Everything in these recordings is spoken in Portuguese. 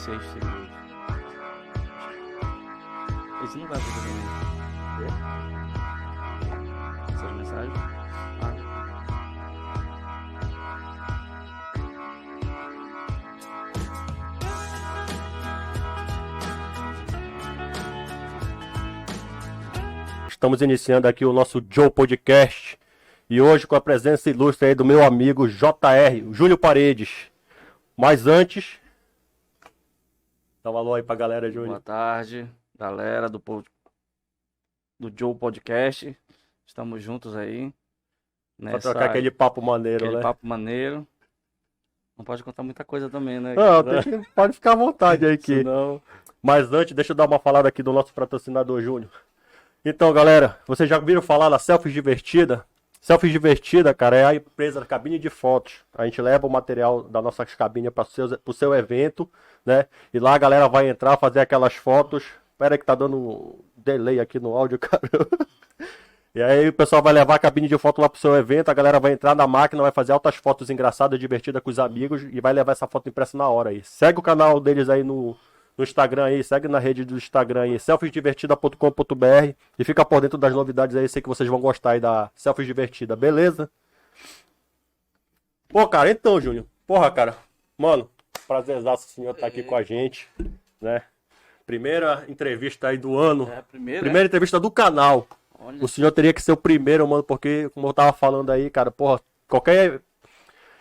você esteve hoje? Esse não vai fazer essas mensagens? Estamos iniciando aqui o nosso Joe Podcast e hoje com a presença ilustre aí do meu amigo JR, Júnior Paredes. Mas antes, dá um alô aí pra galera, Júnior. Boa tarde, galera do Joe Podcast. Estamos juntos aí. Pra trocar aquele papo maneiro, aquele né? papo maneiro. Não pode contar muita coisa também, né? Não, pode ficar à vontade aí que. Senão... Mas antes, deixa eu dar uma falada aqui do nosso patrocinador Júnior. Então, galera, vocês já viram falar da Selfies Divertida? Selfies Divertida, cara, é a empresa da cabine de fotos. A gente leva o material da nossa cabine para o seu evento, né? E lá a galera vai entrar, fazer aquelas fotos. Espera aí que tá dando delay aqui no áudio, cara. E aí o pessoal vai levar a cabine de foto lá pro seu evento, a galera vai entrar na máquina, vai fazer altas fotos engraçadas, divertidas com os amigos e vai levar essa foto impressa na hora aí. Segue o canal deles aí no Instagram aí, segue na rede do Instagram aí, selfiesdivertida.com.br e fica por dentro das novidades aí, sei que vocês vão gostar aí da Selfies Divertida, beleza? Pô, cara, então, Júnior, porra, cara, mano, prazerzaço o senhor estar aqui com a gente, né? Primeira entrevista aí do ano, primeira entrevista do canal. Olha. O senhor teria que ser o primeiro, mano, porque, como eu tava falando aí, cara, porra, qualquer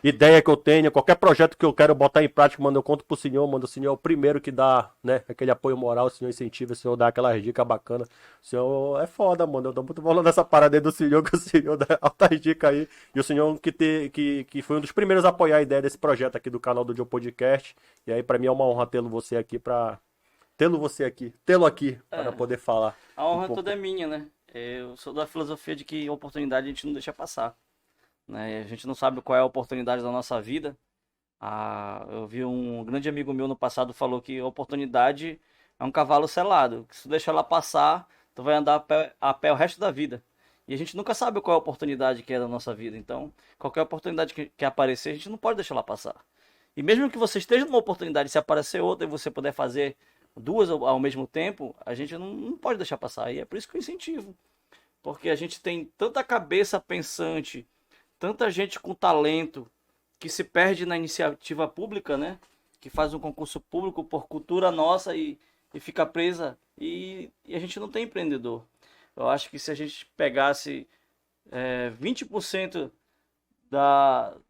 ideia que eu tenha, qualquer projeto que eu quero botar em prática, mano, eu conto pro senhor, mano, o senhor é o primeiro que dá, né, aquele apoio moral, o senhor incentiva, o senhor dá aquelas dicas bacanas. O senhor é foda, mano, eu tô muito falando dessa parada aí do senhor, que o senhor dá altas dicas aí. E o senhor que foi um dos primeiros a apoiar a ideia desse projeto aqui do canal do Joe Podcast. E aí, pra mim é uma honra tê-lo aqui, para poder falar. A honra toda é minha, né? Eu sou da filosofia de que oportunidade a gente não deixa passar. Né? A gente não sabe qual é a oportunidade da nossa vida. Eu vi um grande amigo meu no passado falou que a oportunidade é um cavalo selado, que se tu deixa ela passar, tu vai andar a pé o resto da vida. E a gente nunca sabe qual é a oportunidade que é da nossa vida. Então, qualquer oportunidade que aparecer, a gente não pode deixar ela passar. E mesmo que você esteja numa oportunidade, se aparecer outra e você puder fazer duas ao mesmo tempo, a gente não pode deixar passar. E é por isso que eu incentivo. Porque a gente tem tanta cabeça pensante, tanta gente com talento que se perde na iniciativa pública, né? Que faz um concurso público por cultura nossa e fica presa e a gente não tem empreendedor. Eu acho que se a gente pegasse 20%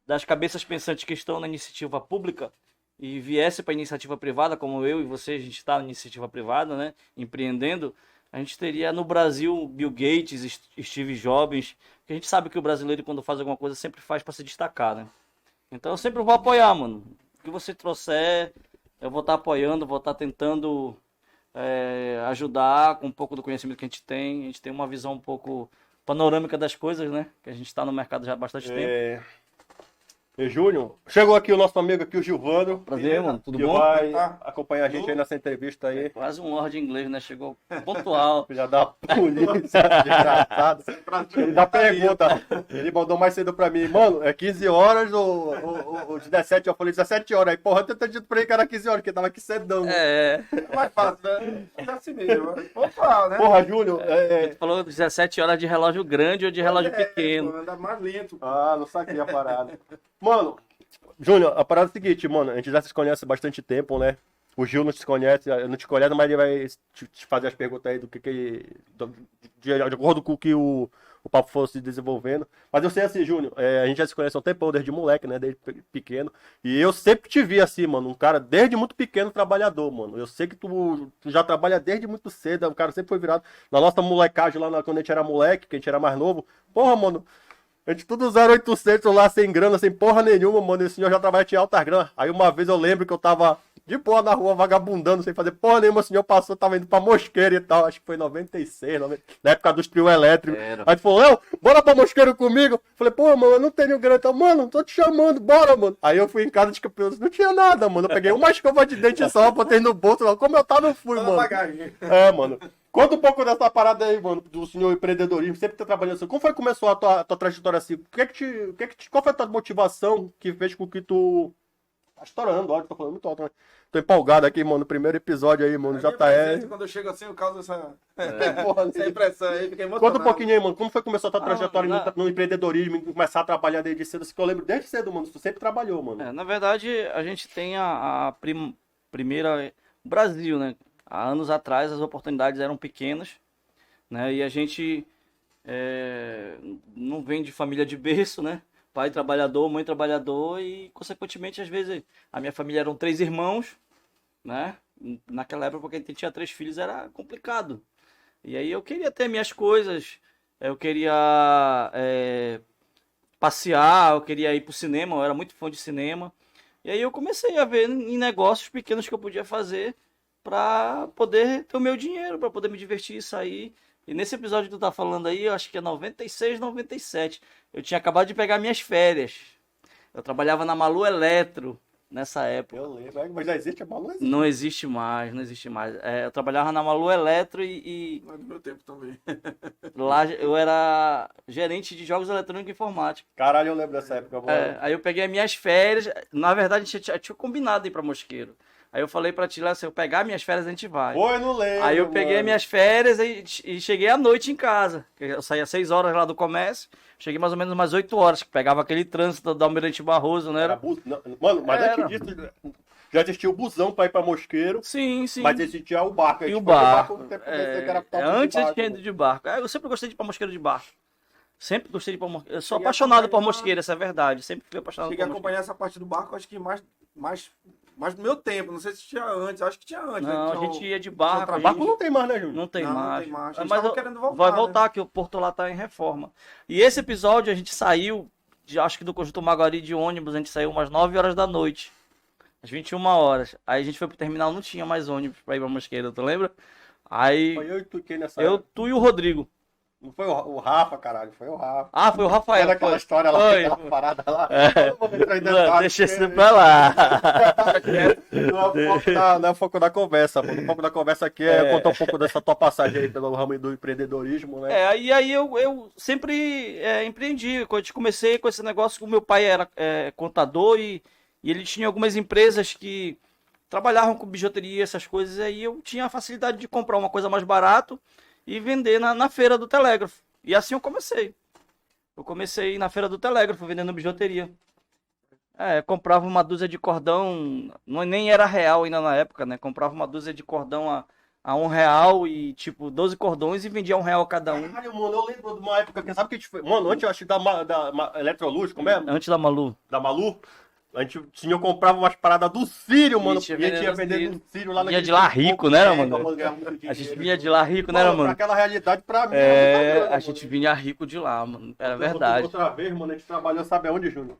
das cabeças pensantes que estão na iniciativa pública e viesse para a iniciativa privada, como eu e você, a gente está na iniciativa privada, né? Empreendendo, a gente teria no Brasil Bill Gates, Steve Jobs, que a gente sabe que o brasileiro, quando faz alguma coisa, sempre faz para se destacar, né? Então eu sempre vou apoiar, mano. O que você trouxer, eu vou estar apoiando, vou estar tentando ajudar com um pouco do conhecimento que a gente tem. A gente tem uma visão um pouco panorâmica das coisas, né? Que a gente está no mercado já há bastante tempo. E Júnior, chegou aqui o nosso amigo aqui, o Gilvando. Prazer, mano. Tudo que bom? vai acompanhar a gente aí nessa entrevista aí. Quase um Lorde inglês, né? Chegou pontual. Já dá polícia, desgraçado. Ele dá pergunta. Ele mandou mais cedo pra mim. Mano, é 15 horas ou 17? Eu falei 17 horas. Aí, porra, eu tinha dito pra ele que era 15 horas, porque tava aqui cedão. É mais fácil, né? É assim mesmo. Vamos falar, né? Porra, Júnior. Tu falou 17 horas de relógio grande ou de relógio pequeno? Anda mais lento. Ah, não saquei a parada. Mano, Júnior, a parada é a seguinte, mano. A gente já se conhece há bastante tempo, né? O Gil não te conhece, eu não te conheço, mas ele vai te fazer as perguntas aí do que de acordo com o que o papo for se desenvolvendo. Mas eu sei assim, Júnior, a gente já se conhece há um tempão, desde moleque, né? Desde pequeno. E eu sempre te vi assim, mano, um cara desde muito pequeno trabalhador, mano. Eu sei que tu já trabalha desde muito cedo, o cara sempre foi virado. Na nossa molecagem lá, quando a gente era moleque, que a gente era mais novo, porra, mano. A gente tudo 0800 lá, sem grana, sem porra nenhuma, mano. E o senhor já trabalha em altas grana. Aí uma vez eu lembro que eu tava de boa na rua, vagabundando, sem fazer porra nenhuma. O senhor passou, tava indo pra Mosqueira e tal. Acho que foi em 96, na época dos trio elétricos. Aí tu falou, Léo, bora pra Mosqueira comigo. Falei, pô, mano, eu não tenho grana. Então, mano, tô te chamando, bora, mano. Aí eu fui em casa de campeão, não tinha nada, mano. Eu peguei uma escova de dente só, botei no bolso. Como eu tava, eu fui, mano. Mano. Conta um pouco dessa parada aí, mano, do senhor empreendedorismo, sempre tá trabalhando assim. Como foi que começou a tua trajetória assim? Qual foi a tua motivação que fez com que tu Tá estourando, olha, tô falando muito alto, né? Tô empolgado aqui, mano. Primeiro episódio aí, mano. A minha JR. presença, quando eu chego assim, eu causo essa Porra, essa impressão aí, fiquei emocionado. conta um pouquinho aí, mano. Como foi que começou a tua trajetória na- no empreendedorismo, em começar a trabalhar desde cedo? Assim, que eu lembro desde cedo, mano. Tu sempre trabalhou, mano. Na verdade, a gente tem primeira. O Brasil, né? Há anos atrás as oportunidades eram pequenas, né? E a gente não vem de família de berço, né? Pai trabalhador, mãe trabalhador e, consequentemente, às vezes a minha família eram 3 irmãos, né? Naquela época, porque a gente tinha 3 filhos, era complicado. E aí eu queria ter minhas coisas, eu queria passear, eu queria ir pro cinema, eu era muito fã de cinema. E aí eu comecei a ver em negócios pequenos que eu podia fazer para poder ter o meu dinheiro, para poder me divertir e sair. E nesse episódio que tu tá falando aí, eu acho que é 96, 97. Eu tinha acabado de pegar minhas férias. Eu trabalhava na Malu Eletro nessa época. Eu lembro. Mas já existe a Malu? Existe. Não existe mais, não existe mais. Eu trabalhava na Malu Eletro e Não é do meu tempo também. lá eu era gerente de jogos eletrônicos e informática. Caralho, eu lembro dessa época, mano. Aí eu peguei as minhas férias. Na verdade, a gente tinha combinado ir pra Mosqueiro. Aí eu falei pra ti lá, se eu pegar minhas férias, a gente vai. Pô, eu não lembro. Aí eu peguei mano. minhas férias e cheguei à noite em casa. Eu saía às 6 horas lá do comércio, cheguei mais ou menos umas 8 horas, que pegava aquele trânsito do Almirante Barroso, né? Era não, mano, mas Era. antes disso, já existia o busão pra ir pra Mosqueiro, Sim, sim. mas existia o barco. E o barco. Antes Antes a gente tinha ido de barco. Eu sempre gostei de ir pra Mosqueiro de barco. Sempre gostei de ir pra Mosqueiro. Eu sou Cheguei a apaixonado por acompanhar- Mosqueiro, essa é verdade. Sempre fui apaixonado Cheguei a por acompanhar essa parte do barco, acho que mais do meu tempo. Não sei se tinha antes, acho que tinha antes. Mosqueiro. Não, né? a gente ia de tinha barco. outra O barco não tem mais, né, Júnior? Não tem Não, não mais. tem mais. Eles Mas estavam querendo voltar, vai né? voltar, que o Porto lá tá em reforma. E esse episódio a gente saiu, acho que do Conjunto Maguari de ônibus, a gente saiu umas 9 horas da noite. Às 21 horas. Aí a gente foi pro terminal, não tinha mais ônibus pra ir pra Mosqueira, tu lembra? Aí Foi eu e tu que nessa eu, época. tu e o Rodrigo. Não foi o Rafa, caralho, foi o Rafa. Ah, foi o Rafael. Era aquela foi. história lá, Foi. aquela parada lá. É. Eu não vou entrar em Não, detalhes, deixa isso porque pra lá. não é o foco da conversa. O foco da conversa aqui é contar um pouco dessa tua passagem aí pelo ramo do empreendedorismo, né? Aí eu sempre empreendi. Quando eu comecei com esse negócio, o meu pai era contador e ele tinha algumas empresas que trabalhavam com bijuteria, essas coisas, e aí eu tinha a facilidade de comprar uma coisa mais barato e vender na feira do Telégrafo. E assim eu comecei. Eu comecei na feira do Telégrafo, vendendo bijuteria. Comprava uma dúzia de cordão, nem era real ainda na época, né? Comprava uma dúzia de cordão a R$1 e, tipo, 12 cordões e vendia R$1 cada um. Caralho, mano, eu lembro de uma época que sabe que a gente foi. Mano, antes eu acho que da Electrolux, como é? Antes da Malu. Da Malu. A gente tinha, eu comprava umas paradas do Sírio, mano. Ixi, E a gente ia vendendo vendendo Sírio. Sírio lá Vinha naquele de lá tempo, rico, né, pra mano? ganhar muito A dinheiro. gente vinha de lá rico, né, Mano, pra mano? aquela realidade, pra mim, era muita grana, A gente vinha rico de lá, mano. Era verdade. Outra vez, mano, a gente trabalhou, sabe aonde, Júnior?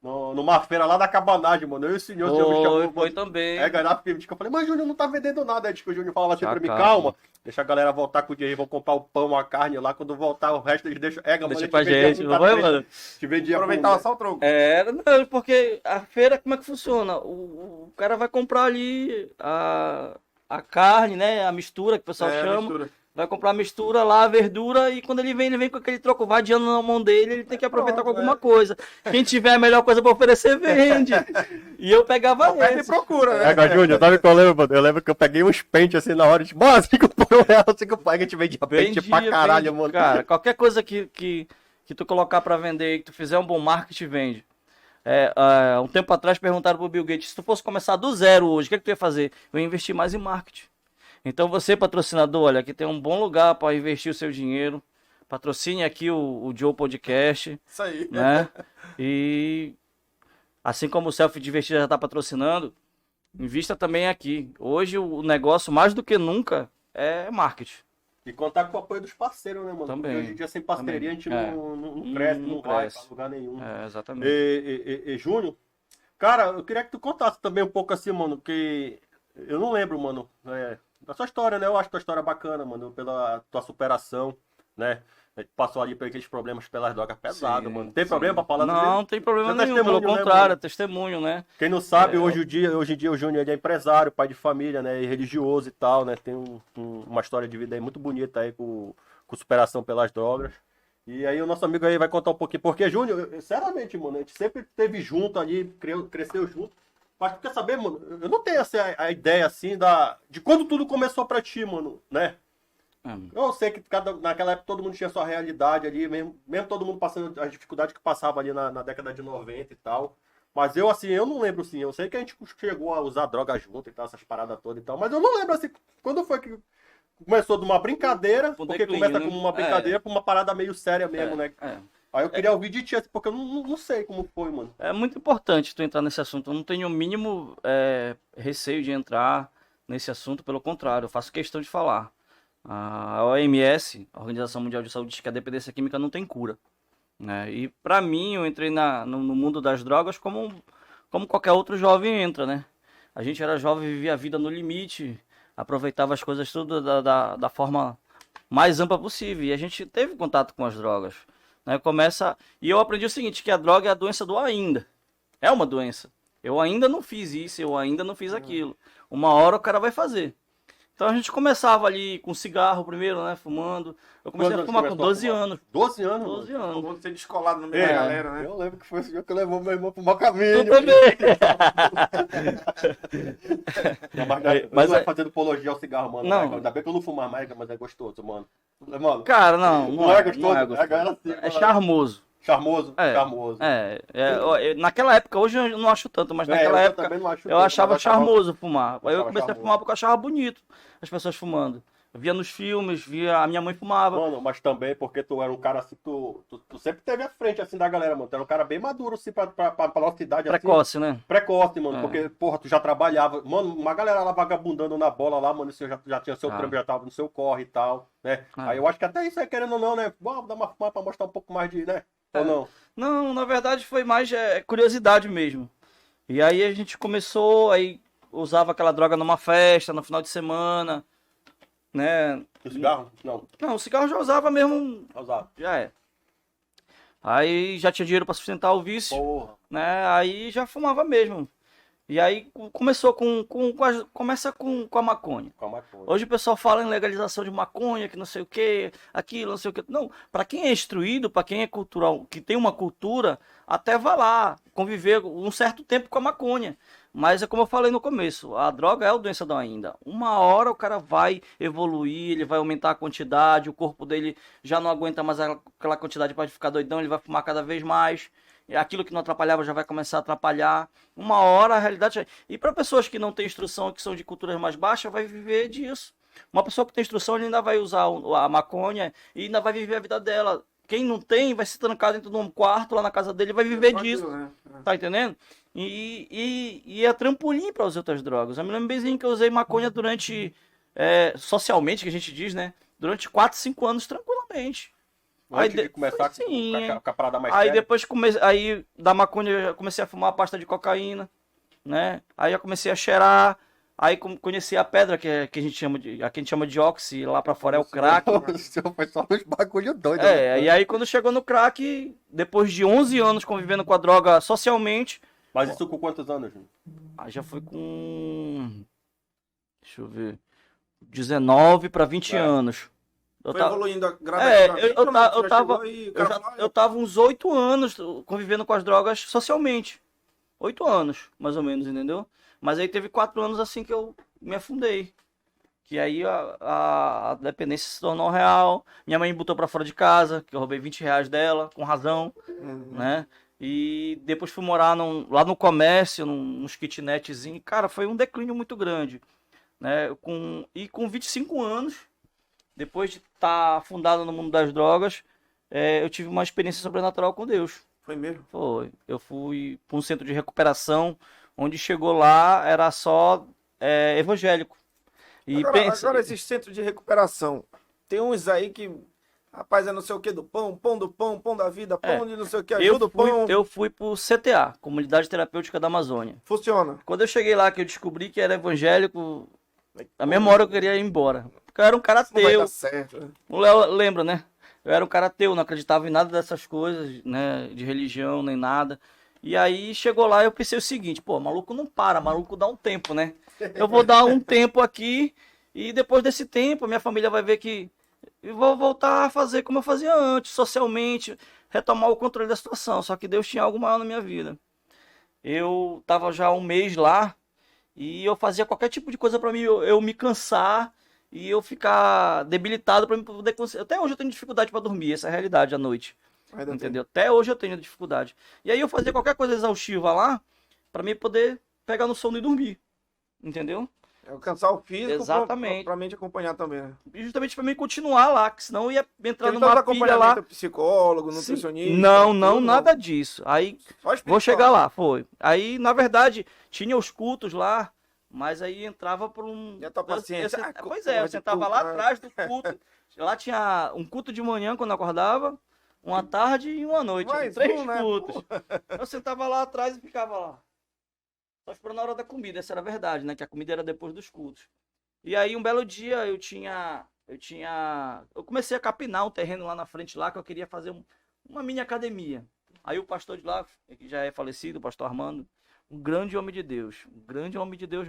Numa feira lá da Cabanagem, mano. Eu e o senhor me chamou. Foi também. Ganhar porque eu falei, mas Júnior não tá vendendo nada. Aí diz que o Júnior falava assim pra mim, Calma. calma, deixa a galera voltar com o dinheiro, vão comprar o pão, a carne lá. Quando voltar, o resto eles deixam. Mano, Deixa a pra vendia gente, muita não foi, treta. mano? A gente vendia Aproveitava por- só o troco. Não, porque a feira, como é que funciona? O cara vai comprar ali a carne, né? A mistura que o pessoal chama. Mistura. Vai comprar a mistura lá, a verdura, e quando ele vem com aquele troco vadiando na mão dele, ele tem que aproveitar Pronto, com alguma coisa. Quem tiver a melhor coisa pra oferecer, vende. E eu pegava Oferta e esse. procura, né? Júnior, sabe o que eu lembro, mano? Eu lembro que eu peguei uns pentes assim na hora, tipo, bora, 5 por R$1, 5 por aí, a gente vendia pente pra caralho, vende, mano. Cara, qualquer coisa que tu colocar pra vender, que tu fizer um bom marketing, vende. Um tempo atrás perguntaram pro Bill Gates, se tu fosse começar do zero hoje, o que tu ia fazer? Eu ia investir mais em marketing. Então você, patrocinador, olha, aqui tem um bom lugar para investir o seu dinheiro. Patrocine aqui o Joe Podcast, Isso aí. né? E assim como o Selfie Divertido já está patrocinando, invista também aqui. Hoje o negócio, mais do que nunca, é marketing. E contar com o apoio dos parceiros, né, mano? Também. Porque hoje em dia, sem parceria, a gente Também. não cresce, não vai cresce. pra lugar nenhum. Exatamente. E Júnior, cara, eu queria que tu contasse também um pouco assim, mano, que eu não lembro, mano, da sua história, né? Eu acho tua história bacana, mano, pela tua superação, né? A gente passou ali por aqueles problemas pelas drogas pesado, Sim, mano. Tem sim. problema pra falar Não, não tem problema É nenhum, pelo testemunho, né, contrário, mano? é testemunho, né? Quem não sabe, hoje em dia o Júnior ele é empresário, pai de família, né? E religioso e tal, né? Tem uma história de vida aí muito bonita aí com superação pelas drogas. E aí o nosso amigo aí vai contar um pouquinho. Porque, Júnior, sinceramente, mano, a gente sempre esteve junto ali, cresceu junto. Mas tu quer saber, mano? Eu não tenho essa a ideia, assim, de quando tudo começou pra ti, mano, né? Eu sei que naquela época todo mundo tinha sua realidade ali, mesmo todo mundo passando as dificuldades que passava ali na década de 90 e tal. Mas eu, assim, eu não lembro, assim, eu sei que a gente chegou a usar droga junto e tal, essas paradas todas e tal, mas eu não lembro, assim, quando foi que começou de uma brincadeira, Um porque declínio, começa né? como uma brincadeira pra uma parada meio séria mesmo, né? É. Aí eu queria ouvir de ti, assim, porque eu não sei como foi, mano. É muito importante tu entrar nesse assunto. Eu não tenho o mínimo receio de entrar nesse assunto, pelo contrário, eu faço questão de falar. A OMS, a Organização Mundial de Saúde, diz que a dependência química não tem cura, né? E pra mim, eu entrei no mundo das drogas como qualquer outro jovem entra, né? A gente era jovem, vivia a vida no limite, aproveitava as coisas tudo da forma mais ampla possível. E a gente teve contato com as drogas, né? E eu aprendi o seguinte, que a droga é a doença do ainda. É uma doença. Eu ainda não fiz isso, eu ainda não fiz aquilo. Uma hora o cara vai fazer. Então a gente começava ali com cigarro primeiro, né? Fumando. Eu comecei a fumar com 12 anos. 12 anos, 12 mano? anos. Vamos ser descolado no meio da galera, né? Eu lembro que foi esse dia que levou meu irmão pro mau caminho. Tu também. Não, Mas mas não é é- fazendo apologia ao cigarro, mano. Não. Ainda bem que eu não fumo mais, mas é gostoso, mano. Mano, Cara, não não é é gostoso. não é gostoso. Agora sim, É mano. charmoso. Charmoso, É, charmoso. Naquela época, hoje eu não acho tanto, mas naquela eu época também não acho eu tanto, achava mas eu achava- charmoso fumar. Aí eu achava comecei a charmoso. fumar porque eu achava bonito as pessoas fumando. Eu via nos filmes, via a minha mãe fumava. Mano, mas também porque tu era um cara assim, tu sempre teve à frente assim da galera, mano. Tu era um cara bem maduro assim pra nossa idade assim. Precoce, né? Precoce, mano, É. porque, porra, tu já trabalhava. Mano, uma galera lá vagabundando na bola lá, mano, você já tinha seu Ah. trampo, já tava no seu corre e tal, né? Ah. Aí eu acho que até isso aí, querendo ou não, né? Vamos dar uma fumada pra mostrar um pouco mais de, né? Ou não? Não, na verdade foi mais curiosidade mesmo. E aí a gente começou, aí usava aquela droga numa festa, no final de semana, né? E o cigarro? Não, Não, o cigarro eu já usava mesmo, não usava. já é. Aí já tinha dinheiro pra sustentar o vício, Porra. né? Aí já fumava mesmo. E aí começou começa com a maconha. Com a maconha. Hoje o pessoal fala em legalização de maconha, que não sei o que, aquilo, não sei o que. Não, para quem é instruído, para quem é cultural, que tem uma cultura, até vai lá conviver um certo tempo com a maconha. Mas é como eu falei no começo, a droga é a doença do ainda. Uma hora o cara vai evoluir, ele vai aumentar a quantidade, o corpo dele já não aguenta mais aquela quantidade para ficar doidão, ele vai fumar cada vez mais. E aquilo que não atrapalhava já vai começar a atrapalhar. Uma hora a realidade. E para pessoas que não têm instrução, que são de culturas mais baixas, vai viver disso. Uma pessoa que tem instrução, ele ainda vai usar a maconha e ainda vai viver a vida dela. Quem não tem, vai se trancar dentro de um quarto lá na casa dele e vai viver Só disso. aquilo, né? Tá entendendo? E é trampolim para as outras drogas. Eu me lembro bem que eu usei maconha durante, socialmente, que a gente diz, né? Durante 4, 5 anos tranquilamente. Antes de começar sim, com a parada mais Aí séria. depois aí da maconha eu já comecei a fumar a pasta de cocaína, né? Aí já comecei a cheirar, aí conheci a pedra que a gente chama aqui a gente chama de oxi, lá pra fora é o crack. O senhor foi só uns bagulho doido. né? E aí quando chegou no crack, depois de 11 anos convivendo com a droga socialmente, Mas isso com quantos anos, Júnior? aí já foi com, deixa eu ver, 19 para 20 anos. Eu Foi tava- evoluindo gradativamente. eu ou não? ta- eu Já tava- chegou e o cara falou, eu tava uns 8 anos convivendo com as drogas socialmente. 8 anos, mais ou menos, entendeu? Mas aí teve 4 anos assim que eu me afundei. Que aí a dependência se tornou real. Minha mãe me botou pra fora de casa, que eu roubei 20 reais dela, com razão, né? E depois fui morar lá no comércio, nos kitnetzinhos. Cara, foi um declínio muito grande, né? Com 25 anos, depois de estar afundado no mundo das drogas, eu tive uma experiência sobrenatural com Deus. Foi mesmo? Foi. Eu fui para um centro de recuperação, onde chegou lá, era só evangélico. E Agora esses centros de recuperação, tem uns aí que, rapaz, é não sei o que do pão, pão do pão, pão da vida, pão de não sei o que, ajuda o pão. eu fui pro CTA, Comunidade Terapêutica da Amazônia. Funciona. Quando eu cheguei lá, que eu descobri que era evangélico, na mesma hora eu queria ir embora. Porque eu era um cara Não vai ateu. dar certo. né? O Léo lembra, né? Eu era um cara ateu, não acreditava em nada dessas coisas, né? De religião, nem nada. E aí chegou lá e eu pensei o seguinte, pô, maluco não para, maluco dá um tempo, né? Eu vou dar um tempo aqui e depois desse tempo minha família vai ver que eu vou voltar a fazer como eu fazia antes, socialmente, retomar o controle da situação. Só que Deus tinha algo maior na minha vida. eu tava já um mês lá e eu fazia qualquer tipo de coisa pra mim, eu me cansar e eu ficar debilitado pra mim poder conseguir. Até hoje eu tenho dificuldade pra dormir, essa é a realidade à noite. Ainda tem. Entendeu? Até hoje eu tenho dificuldade. E aí eu fazia qualquer coisa exaustiva lá pra mim poder pegar no sono e dormir. Entendeu? É alcançar o físico Exatamente. pra mente acompanhar também, né? E justamente pra mim continuar lá, que senão eu ia entrar Ele faz numa pilha acompanhamento lá. psicólogo, Sim. nutricionista. Não, tudo, nada disso. Aí Só vou espiritual. chegar lá, foi. Aí, na verdade, tinha os cultos lá, mas aí entrava por um. E a tua paciência? Pois é, eu sentava lá atrás do culto. Lá tinha um culto de manhã quando eu acordava, uma tarde e uma noite. Mais 3 um, né? cultos. Eu sentava lá atrás e ficava lá. Só esperando a hora da comida, essa era a verdade, né? Que a comida era depois dos cultos. E aí um belo dia eu comecei a capinar um terreno lá na frente lá que eu queria fazer uma mini academia. Aí o pastor de lá, que já é falecido, o pastor Armando, um grande homem de Deus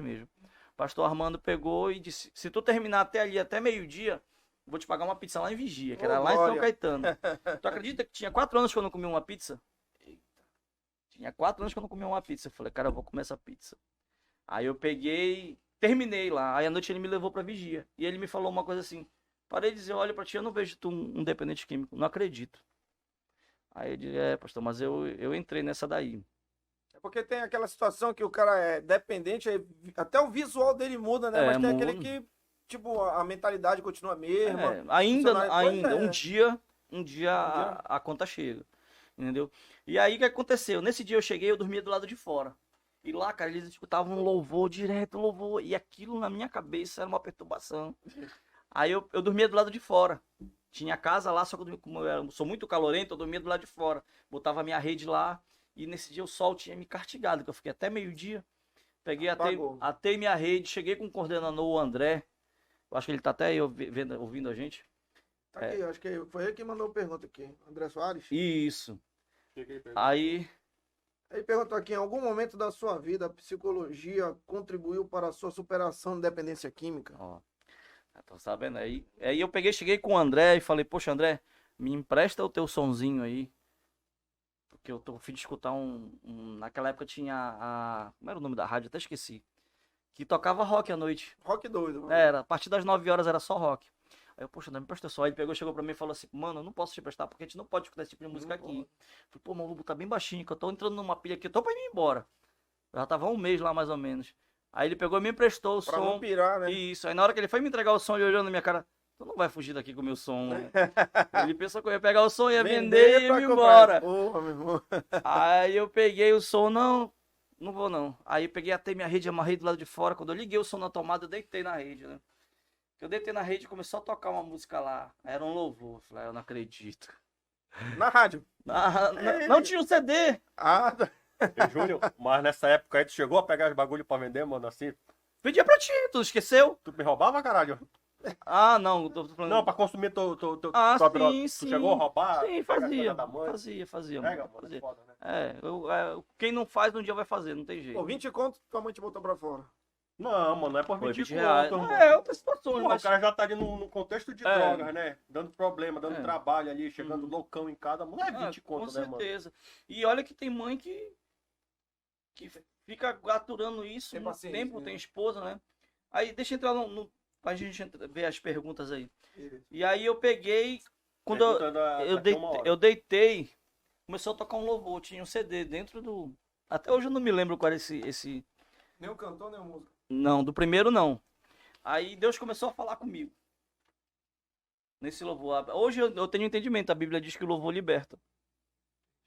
mesmo. O pastor Armando pegou e disse: se tu terminar até ali, até meio-dia, vou te pagar uma pizza lá em Vigia, que era lá em São glória. Caetano. Tu acredita que tinha 4 anos que eu não comia uma pizza? Tinha 4 anos que eu não comia uma pizza. Eu falei, cara, eu vou comer essa pizza. Aí eu peguei, terminei lá. Aí à noite ele me levou pra Vigia. E ele me falou uma coisa assim: parei de dizer, olha pra ti, eu não vejo tu um dependente químico. Não acredito. Aí ele disse, pastor, mas eu entrei nessa daí. É porque tem aquela situação que o cara é dependente, aí até o visual dele muda, né? É, Mas tem muda. aquele que, tipo, a mentalidade continua a mesma. Ainda, Pois é. um dia a conta chega. Entendeu? E aí o que aconteceu? Nesse dia eu cheguei, eu dormia do lado de fora. E lá, cara, eles escutavam um louvor, direto louvor. E aquilo na minha cabeça era uma perturbação. Aí eu dormia do lado de fora. Tinha casa lá, só que como eu sou muito calorento, eu dormia do lado de fora. Botava a minha rede lá. E nesse dia o sol tinha me castigado, que eu fiquei até meio-dia. Peguei, Apagou. atei minha rede, cheguei com o coordenador, o André. Eu acho que ele tá até aí ouvindo a gente. Tá aqui, acho que foi ele que mandou a pergunta aqui. André Soares. Isso. Aí, Ele perguntou aqui, em algum momento da sua vida, a psicologia contribuiu para a sua superação de dependência química? ó, tá sabendo aí? Aí eu peguei, cheguei com o André e falei, poxa, André, me empresta o teu sonzinho aí. Porque eu tô a fim de escutar naquela época tinha como era o nome da rádio? Até esqueci. Que tocava rock à noite. Rock doido. Era, a partir das 9 horas era só rock. Aí eu, poxa, não me presta só. Aí ele pegou, chegou pra mim e falou assim, mano, eu não posso te prestar porque a gente não pode escutar esse tipo de música aqui. Falei, pô, mano, vou botar bem baixinho, que eu tô entrando numa pilha aqui, eu tô pra ir embora. Eu já tava um mês lá mais ou menos. Aí ele pegou e me emprestou o Pra som. não pirar, né? Isso. Aí na hora que ele foi me entregar o som, ele olhou na minha cara, tu não vai fugir daqui com o meu som. Né? Ele pensou que eu ia pegar o som, ia vender e pra ir comprar. embora. Porra, meu irmão. Aí eu peguei o som, não vou não. Aí eu peguei até minha rede, amarrei do lado de fora. Quando eu liguei o som na tomada, eu deitei na rede, né? Eu deitei na rede e começou a tocar uma música lá. Era um louvor. Eu falei, eu não acredito. Na rádio. Não tinha um CD. Ah, tá. Ei, Júnior, mas nessa época aí tu chegou a pegar os bagulho pra vender, mano, assim? Pedia pra ti, tu esqueceu? Tu me roubava, caralho? Ah, não, tô falando. Não, pra consumir tua Ah, tua sim, droga. Tu sim. chegou a roubar? Sim, pegar fazia. coisa da mãe? Fazia, Pega, mano. mano, Fazia. é foda, né? Quem não faz, um dia vai fazer, não tem jeito. Pô, 20 conto, tua mãe te botou pra fora. Não, mano, não é por Foi 20 20 reais. conto, Não, mano. é outras situações, Pô, mas... o cara já tá ali num contexto de É. drogas, né? Dando problema, dando É. trabalho ali, chegando loucão em casa. Não é 20 conto, com né, mano? certeza. E olha que tem mãe que fica aturando isso Tem muito paciência, tempo, né? tem esposa, né? Aí deixa eu entrar pra gente ver as perguntas aí. E aí eu peguei, quando Pergunta eu daqui a uma hora. eu deitei, começou a tocar um louvor, tinha um CD dentro do... Até hoje eu não me lembro qual era esse... Nem o cantor, nem a música. Não, do primeiro não. Aí Deus começou a falar comigo. Nesse louvor. Hoje eu tenho entendimento, a Bíblia diz que o louvor liberta.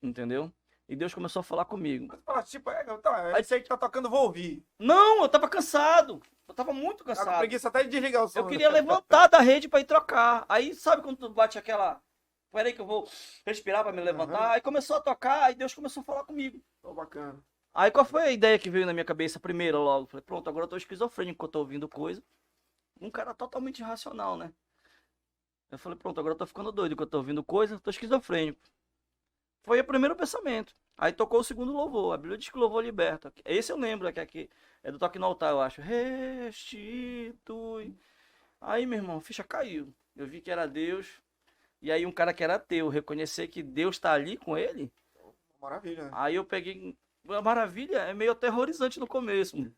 Entendeu? E Deus começou a falar comigo. Mas fala, tipo, é isso aí que tá tocando, vou ouvir. Não, eu tava cansado. Eu tava muito Tá com cansado. preguiça até de desligar o som. Eu queria levantar da rede pra ir trocar. Aí sabe quando tu bate aquela... Peraí que eu vou respirar pra me levantar. Aham. Aí começou a tocar, aí Deus começou a falar comigo. Pô, bacana. Aí qual foi a ideia que veio na minha cabeça primeiro logo? Falei, pronto, agora eu tô esquizofrênico, eu tô ouvindo coisa. Um cara totalmente irracional, né? Eu falei, pronto, agora eu tô ficando doido, que eu tô ouvindo coisa, tô esquizofrênico. Foi o primeiro pensamento. Aí tocou o segundo louvor. A Bíblia diz que o louvor liberta. Esse eu lembro, que aqui é do Toque no Altar, eu acho. Restitui. Aí, meu irmão, a ficha caiu. Eu vi que era Deus. E aí um cara que era ateu, reconhecer que Deus tá ali com ele. Maravilha, né? Aí eu peguei, a maravilha é meio aterrorizante no começo. Mano.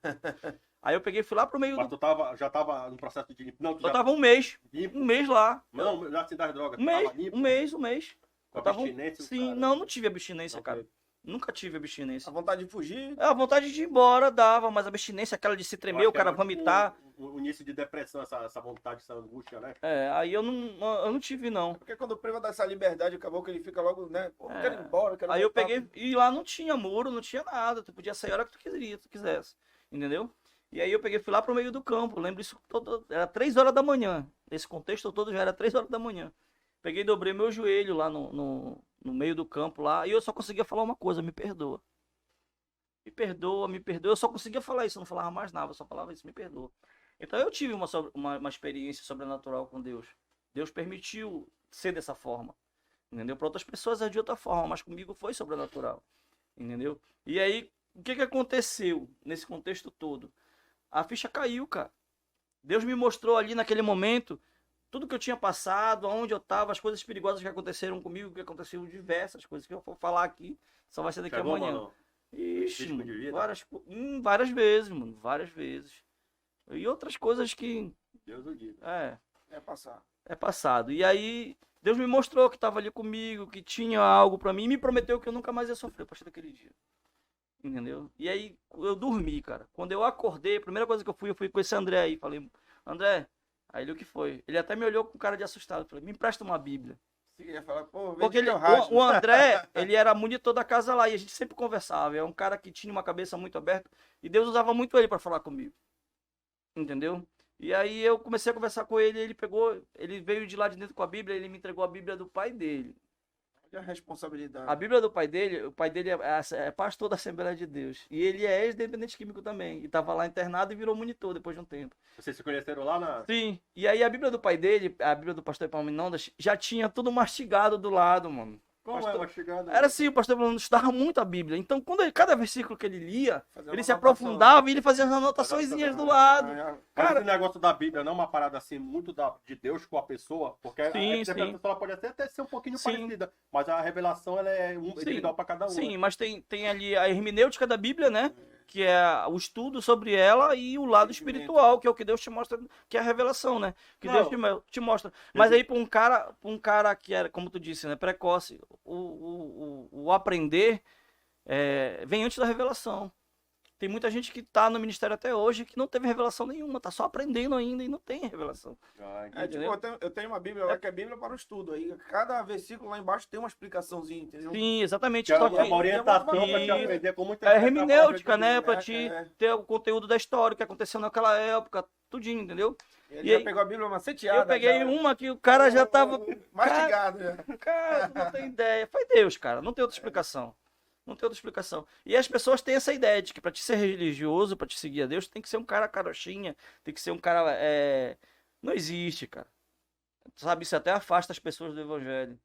Aí eu peguei e fui lá pro meio Mas do... tu já tava no processo de... Não, tu Eu já... tava Limpo? um mês lá. Não, já se das drogas. Um tu tava mês, limpo? um mês. Com Eu tava... abstinência, Sim, cara? não tive abstinência, Não cara. teve. Nunca tive abstinência. A vontade de fugir. A vontade de ir embora dava, mas a abstinência, aquela de se Eu tremer, acho o que cara é muito vomitar. o início de depressão, essa vontade, essa angústia, né? Aí eu não tive, não. Porque quando priva dessa liberdade, acabou que ele fica logo, né? Pô, quero ir embora, quero Aí eu voltar. peguei, e lá não tinha muro, não tinha nada. Tu podia sair a hora que tu quisesse. Entendeu? E aí eu peguei, fui lá pro meio do campo. Lembro isso todo. Era 3 horas da manhã. Esse contexto todo já era 3 horas da manhã. Peguei e dobrei meu joelho lá no meio do campo lá. E eu só conseguia falar uma coisa: me perdoa. Me perdoa, me perdoa. Eu só conseguia falar isso, eu não falava mais nada, eu só falava isso, me perdoa. Então eu tive uma experiência sobrenatural com Deus. Deus permitiu ser dessa forma. Entendeu? Para outras pessoas é de outra forma, mas comigo foi sobrenatural. Entendeu? E aí, o que aconteceu nesse contexto todo? A ficha caiu, cara. Deus me mostrou ali naquele momento tudo que eu tinha passado, aonde eu estava, as coisas perigosas que aconteceram comigo, que aconteceram diversas coisas que eu vou falar aqui, só vai ser daqui a Chegou, amanhã. mano? Ixi, Risco de vida? várias vezes, mano, várias vezes. E outras coisas que Deus o diga. É passar. é passado. E aí, Deus me mostrou que estava ali comigo, que tinha algo para mim e me prometeu que eu nunca mais ia sofrer a partir daquele dia. Entendeu? E aí, eu dormi, cara. Quando eu acordei, a primeira coisa que eu fui com esse André aí. Falei, André, aí ele o que foi? Ele até me olhou com cara de assustado. Falei, me empresta uma Bíblia. Você ia falar, pô, Porque vem que o André, ele era monitor da casa lá e a gente sempre conversava. É um cara que tinha uma cabeça muito aberta e Deus usava muito ele para falar comigo. Entendeu? E aí eu comecei a conversar com ele, ele veio de lá de dentro com a Bíblia, ele me entregou a Bíblia do pai dele. Olha a responsabilidade. A Bíblia do pai dele, o pai dele é pastor da Assembleia de Deus. E ele é ex-dependente químico também. E estava lá internado e virou monitor depois de um tempo. Vocês se conheceram lá na... Sim. E aí a Bíblia do pai dele, a Bíblia do pastor Epaminondas, já tinha tudo mastigado do lado, mano. Como é uma chegada? Era assim, o pastor Epaminondas estudava muito a Bíblia. Então, cada versículo que ele lia, Fazer ele uma se anotação. aprofundava e ele fazia as anotaçõezinhas do lado. Mas Cara, esse negócio da Bíblia não é uma parada assim muito de Deus com a pessoa, porque a Sim, interpretação ela pode até ser um pouquinho Sim. parecida, mas a revelação ela é individual para cada um. Sim, né? mas tem ali a hermenêutica da Bíblia, né? Que é o estudo sobre ela e o lado espiritual, que é o que Deus te mostra, que é a revelação, né? Que Não. Deus te mostra. Mas aí para um cara que era, como tu disse, né, precoce, o aprender vem antes da revelação. Tem muita gente que tá no ministério até hoje que não teve revelação nenhuma, tá só aprendendo ainda e não tem revelação. Ah, É, entendi. tipo, eu tenho uma Bíblia lá que é Bíblia para o estudo. Aí cada versículo lá embaixo tem uma explicação,zinha, entendeu? Sim, exatamente. Que é Só uma que orientação para te Isso. aprender como é hermenêutica, né? Pra É, te é. ter o conteúdo da história, o que aconteceu naquela época, tudinho, entendeu? Ele E já aí, pegou a Bíblia maceteada. Eu peguei já. uma que o cara já tava. Mastigado, já. Cara, não tem ideia. Foi Deus, cara. Não tem outra explicação. Não tem outra explicação. E as pessoas têm essa ideia de que pra te ser religioso, pra te seguir a Deus, tem que ser um cara carochinha, tem que ser um cara. Não existe, cara. Sabe, isso até afasta as pessoas do evangelho.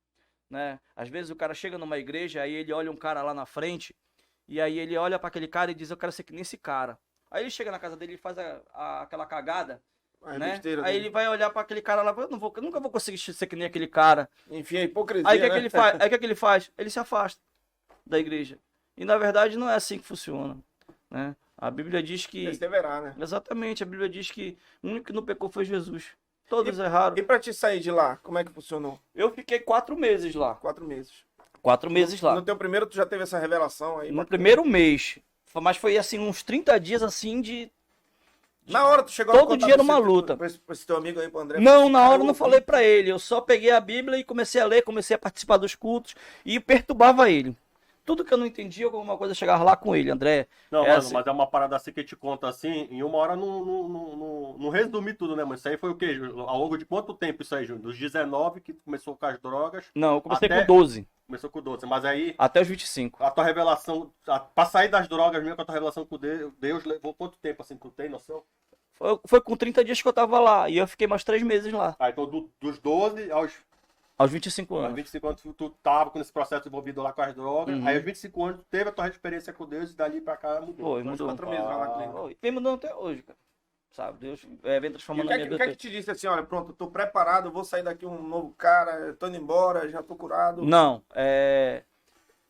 Né? Às vezes o cara chega numa igreja, aí ele olha um cara lá na frente, e aí ele olha pra aquele cara e diz, eu quero ser que nem esse cara. Aí ele chega na casa dele e faz aquela cagada. É Né? besteira Aí dele. ele vai olhar para aquele cara lá, eu nunca vou conseguir ser que nem aquele cara. Enfim, a hipocrisia, Aí o que, né? que ele faz? Aí o que, que ele faz? Ele se afasta da igreja. E na verdade não é assim que funciona, né? A Bíblia diz que Perseverar, né? exatamente, a Bíblia diz que o único que não pecou foi Jesus. Todos erraram. E pra te sair de lá, como é que funcionou? Eu fiquei 4 meses lá. 4 meses. 4 meses lá. No teu primeiro, tu já teve essa revelação aí? No primeiro mês. Mas foi assim uns 30 dias assim de Na hora tu chegou Todo a contar dia pra numa esse- luta. Pra esse teu amigo aí, pro André? Não, na Cara, hora eu não falei pra ele. Eu só peguei a Bíblia e comecei a ler, comecei a participar dos cultos e perturbava ele. Tudo que eu não entendia, alguma coisa, eu chegava lá com ele, André. Não, É mano, assim. mas é uma parada assim que te conta assim, em uma hora não resumir tudo, né, mano? Isso aí foi o quê, Júnior? Ao longo de quanto tempo isso aí, Júnior? Dos 19 que começou com as drogas, Não, eu comecei Até- com 12, começou com 12, mas aí até os 25. a tua revelação, pra sair das drogas mesmo, a tua revelação com Deus levou quanto tempo assim, tu tem noção? Foi com 30 dias que eu tava lá. E eu fiquei mais 3 meses lá. Ah, então dos 12 Aos 25 aos anos. 25 anos tu tava com esse processo envolvido lá com as drogas, Uhum. aí aos 25 anos tu teve a tua experiência com Deus e dali pra cá mudou. Foi, Uns mudou. 4 meses lá na clínica. Foi. Vem mudando até hoje, cara. Sabe? Deus vem E transformando o que, a é minha que, o que é vida. que te disse assim, olha, pronto, tô preparado, vou sair daqui um novo cara, tô indo embora, já tô curado. Não,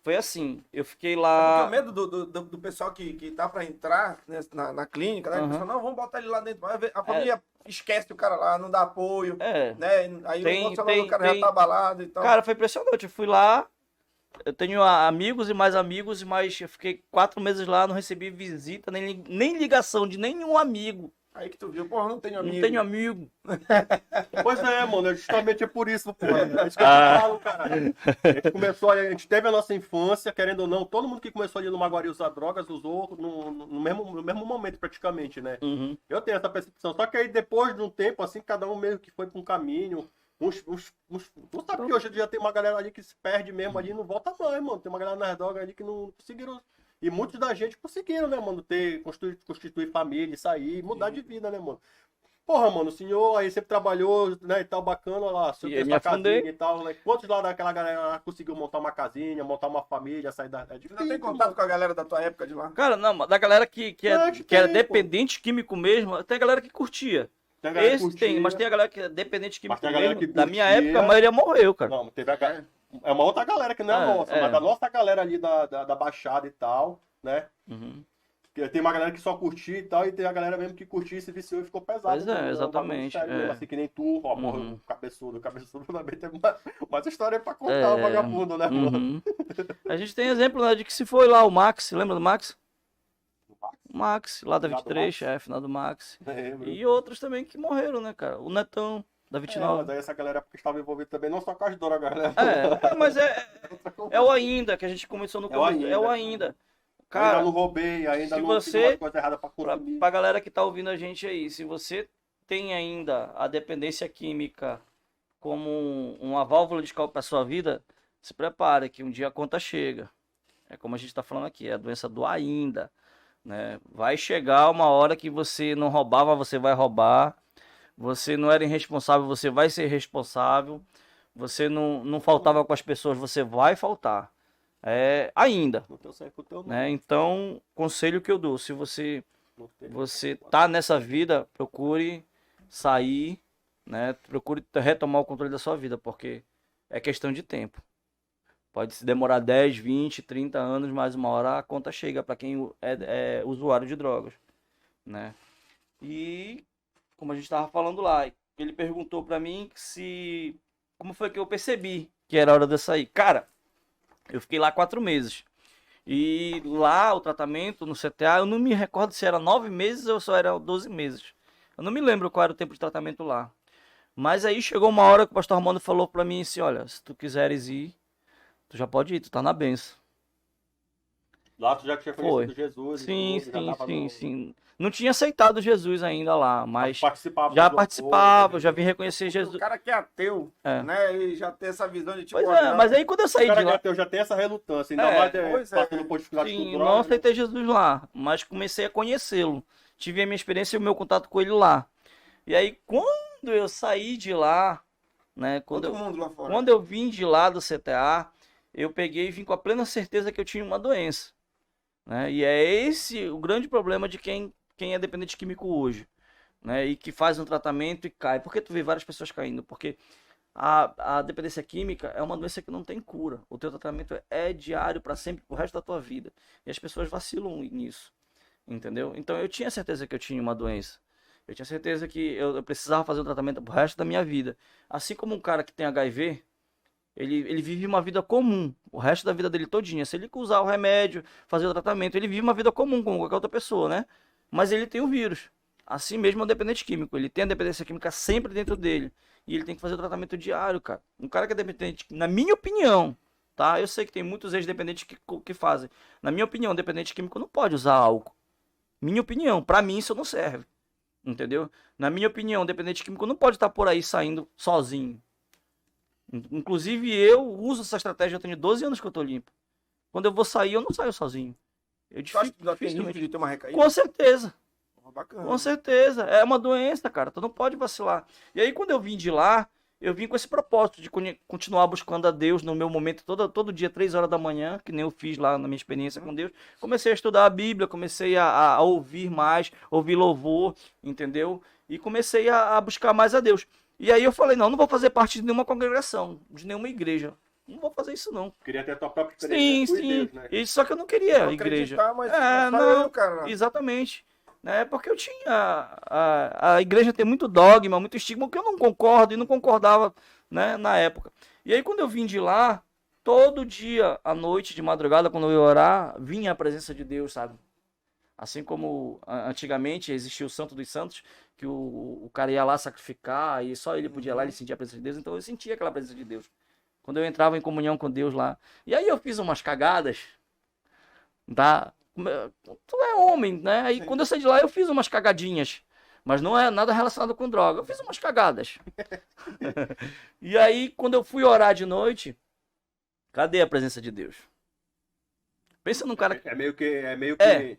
foi assim, eu fiquei Porque lá... o medo do pessoal que tá pra entrar, né, na clínica, né? O pessoal, não, vamos botar ele lá dentro. Mas a família esquece o cara lá, não dá apoio, né? Aí o emocional do cara já tá abalado e tal. Cara, foi impressionante. Eu fui lá, eu tenho amigos, mas eu fiquei 4 meses lá, não recebi visita, nem ligação de nenhum amigo. Aí que tu viu, porra, não tenho amigo. Não tenho amigo. Pois é, mano, justamente é por isso, pô. É isso que eu te falo, cara. A gente teve a nossa infância, querendo ou não, todo mundo que começou ali no Maguari a usar drogas, usou no mesmo momento, praticamente, né? Uhum. Eu tenho essa percepção. Só que aí, depois de um tempo, assim, cada um meio que foi pra um caminho. Não sabe que hoje em dia tem uma galera ali que se perde mesmo ali e não volta mais, mano. Tem uma galera nas drogas ali que não conseguiram. E muitos da gente conseguiram, né, mano? Constituir família, sair, mudar de vida, né, mano? Porra, mano, o senhor aí sempre trabalhou, né, e tal, bacana, olha lá, o senhor E tem aí me sua afundei. casinha e tal, né? Quantos lá daquela galera lá conseguiu montar uma casinha, montar uma família, sair da... É Você difícil, não tem contato com a galera da tua época de lá? Cara, não, da galera que Acho que que era tem, pô. dependente químico mesmo, tem a galera que curtia. Tem a galera que Esse curtia. tem, mas tem a galera que é dependente químico Mas tem a galera mesmo. que Da minha curtia. época, a maioria morreu, cara. Não, teve é uma outra galera que não é a nossa, mas da nossa galera ali da Baixada e tal, né? Uhum. Porque tem uma galera que só curtia e tal, e tem a galera mesmo que curtia e se viciou e ficou pesado. Pois é, né? Um bagulho exatamente, sério mesmo, é. assim que nem tu, ó, morreu Uhum. cabeçudo. Cabeçudo também tem mais história pra contar, o vagabundo, né, mano? Uhum. A gente tem exemplo, né, de que se foi lá o Max, lembra do Max? O Max, lá da Final do 23, Max. chefe, lá do Max. Lembro. E outros também que morreram, né, cara? O Netão, da Mas 29. aí essa galera que estava envolvida também, não só com as drogas, né? Mas é o ainda que a gente começou no É o começo. ainda. É o ainda. Ainda Cara, não roubei, ainda se não você- fiz uma coisa errada pra consumir. pra galera que tá ouvindo a gente aí, se você tem ainda a dependência química como uma válvula de escape para sua vida, se prepare que um dia a conta chega. É como a gente está falando aqui, é a doença do ainda, né? Vai chegar uma hora que você não roubava, você vai roubar. Você não era irresponsável, você vai ser responsável. Você não faltava com as pessoas, você vai faltar. É ainda, Não teu certo, o teu não. né? Então, conselho que eu dou, se Não tem. você tá nessa vida, procure sair, né? Procure retomar o controle da sua vida, porque é questão de tempo. Pode se demorar 10, 20, 30 anos, mas uma hora a conta chega para quem é usuário de drogas, né? E como a gente estava falando lá, ele perguntou para mim como foi que eu percebi que era hora de eu sair. Cara, eu fiquei lá 4 meses. E lá o tratamento no CTA, eu não me recordo se era 9 meses ou só era 12 meses. Eu não me lembro qual era o tempo de tratamento lá. Mas aí chegou uma hora que o pastor Armando falou pra mim assim, olha, se tu quiseres ir, tu já pode ir, tu tá na benção. Lá tu já tinha conhecido Foi. Jesus e Sim, tudo, já sim, tava sim, no- sim. Não tinha aceitado Jesus ainda lá, mas participava já do participava, louvor, já vim reconhecer O Jesus. cara que é ateu, É. né? Ele já tem essa visão de tipo. Pois é, olha, mas aí quando eu O saí cara de que é lá, ateu já tem essa relutância, ainda É, mais pois é. passando por dificuldade com sim, droga. não aceitei Jesus lá, mas comecei a conhecê-lo. Tive a minha experiência e o meu contato com ele lá. E aí, quando eu saí de lá, né, Todo mundo lá fora. quando eu vim de lá do CTA, eu peguei e vim com a plena certeza que eu tinha uma doença, né? E é esse o grande problema de quem é dependente químico hoje, né? E que faz um tratamento e cai. Por que tu vê várias pessoas caindo? Porque a dependência química é uma doença que não tem cura. O teu tratamento é diário para sempre, pro resto da tua vida. E as pessoas vacilam nisso, entendeu? Então eu tinha certeza que eu tinha uma doença. Eu tinha certeza que eu precisava fazer um tratamento pro resto da minha vida. Assim como um cara que tem HIV, ele vive uma vida comum, o resto da vida dele todinha. Se ele usar o remédio, fazer o tratamento, ele vive uma vida comum como qualquer outra pessoa, né? Mas ele tem o vírus. Assim mesmo é o dependente químico. Ele tem a dependência química sempre dentro dele. E ele tem que fazer o tratamento diário, cara. Um cara que é dependente, na minha opinião, tá? Eu sei que tem muitos ex-dependentes que fazem. Na minha opinião, dependente químico não pode usar álcool. Minha opinião, pra mim isso não serve. Entendeu? Na minha opinião, o dependente químico não pode estar por aí saindo sozinho. Inclusive eu uso essa estratégia, eu tenho 12 anos que eu tô limpo. Quando eu vou sair, eu não saio sozinho. Eu Tu acha que tu tem risco dificilmente. de ter uma recaída? Com certeza. Bacana. Com certeza. É uma doença, cara. Tu não pode vacilar. E aí, quando eu vim de lá, eu vim com esse propósito de continuar buscando a Deus no meu momento, todo dia, 3 horas da manhã, que nem eu fiz lá na minha experiência com Deus. Comecei a estudar a Bíblia, comecei a ouvir mais, ouvir louvor, entendeu? E comecei a buscar mais a Deus. E aí eu falei, não vou fazer parte de nenhuma congregação, de nenhuma igreja. Não vou fazer isso, não. Queria ter a tua própria experiência. Sim. Deus, né? Isso, só que eu não queria a igreja. Mas não, eu, cara. Exatamente. Né? Porque eu tinha... A igreja tem muito dogma, muito estigma, que eu não concordo e não concordava, né, na época. E aí, quando eu vim de lá, todo dia, à noite, de madrugada, quando eu ia orar, vinha a presença de Deus, sabe? Assim como antigamente existia o Santo dos Santos, que o cara ia lá sacrificar e só ele podia ir lá, ele sentia a presença de Deus. Então eu sentia aquela presença de Deus. Quando eu entrava em comunhão com Deus lá. E aí eu fiz umas cagadas, tá? Tu é homem, né? Aí quando eu saí de lá eu fiz umas cagadinhas. Mas não é nada relacionado com droga. Eu fiz umas cagadas. E aí quando eu fui orar de noite, cadê a presença de Deus? Pensa num cara... É meio que...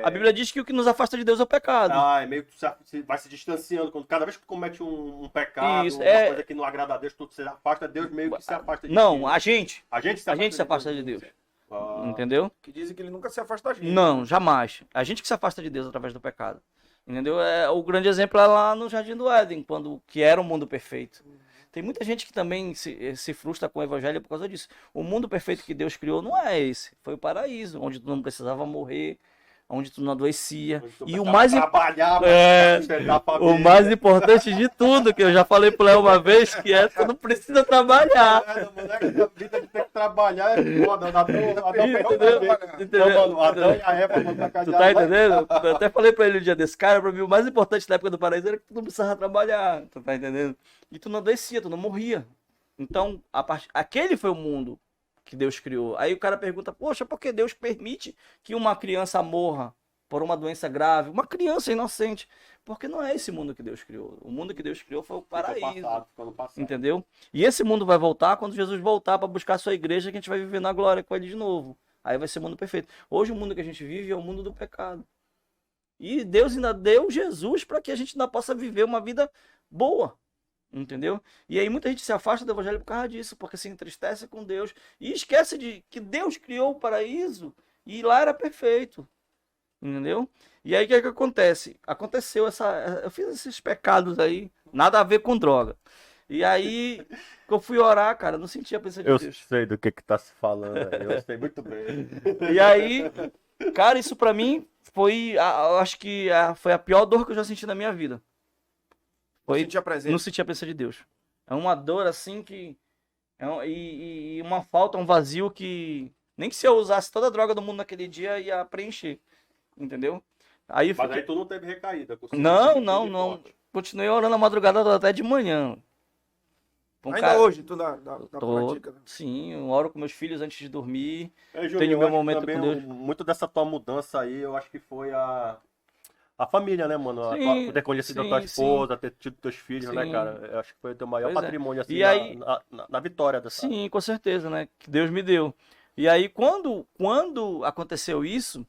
A Bíblia diz que o que nos afasta de Deus é o pecado. É meio que tu vai se distanciando. Cada vez que tu comete um pecado, uma coisa que não agrada a Deus, tu se afasta de Deus, meio que se afasta de Deus. Não, a gente se afasta de Deus. Entendeu? Que dizem que ele nunca se afasta da gente. Não, jamais. A gente que se afasta de Deus através do pecado. Entendeu? O grande exemplo é lá no Jardim do Éden, que era um mundo perfeito. Tem muita gente que também se frustra com o evangelho por causa disso. O mundo perfeito que Deus criou não é esse. Foi o paraíso, onde tu não precisava morrer, onde tu não adoecia. E o mais o mais importante de tudo, que eu já falei pro Léo uma vez, que é tu não precisa trabalhar. A vida de ter que trabalhar é foda. Adão e a Eva vão pra casa. Tu tá entendendo? Eu até falei pra ele um dia desse, cara, pra mim o mais importante da época do paraíso era que tu não precisava trabalhar. Tu tá entendendo? E tu não adoecia, tu não morria. Então, aquele foi o mundo que Deus criou. Aí o cara pergunta, poxa, por que Deus permite que uma criança morra por uma doença grave? Uma criança inocente. Porque não é esse mundo que Deus criou. O mundo que Deus criou foi o paraíso. Ficou no passado. Entendeu? E esse mundo vai voltar quando Jesus voltar para buscar a sua igreja, que a gente vai viver na glória com ele de novo. Aí vai ser o mundo perfeito. Hoje o mundo que a gente vive é o mundo do pecado. E Deus ainda deu Jesus para que a gente ainda possa viver uma vida boa. Entendeu? E aí muita gente se afasta do evangelho por causa disso, porque se entristece com Deus e esquece de que Deus criou o paraíso e lá era perfeito. Entendeu? E aí o que é que acontece? Eu fiz esses pecados aí, nada a ver com droga. E aí que eu fui orar, cara, não sentia a presença de Deus. Eu sei do que tá se falando, eu sei muito bem. E aí, cara, isso pra mim foi, eu acho que foi a pior dor que eu já senti na minha vida. Não sentia a presença de Deus. É uma dor assim que... e uma falta, um vazio que... Nem que se eu usasse toda a droga do mundo naquele dia, ia preencher. Entendeu? Aí Mas aí tu não teve recaída? Não. Continuei orando a madrugada até de manhã. Ainda hoje, tu na prática? Né? Sim, eu oro com meus filhos antes de dormir. Júlio, tenho meu momento com Deus. Muito dessa tua mudança aí, eu acho que foi a família, né, mano? Ter conhecido a tua esposa, ter tido teus filhos, né, cara? Eu acho que foi o teu maior patrimônio, assim, na vitória dessa. Sim, com certeza, né? Que Deus me deu. E aí, quando aconteceu isso,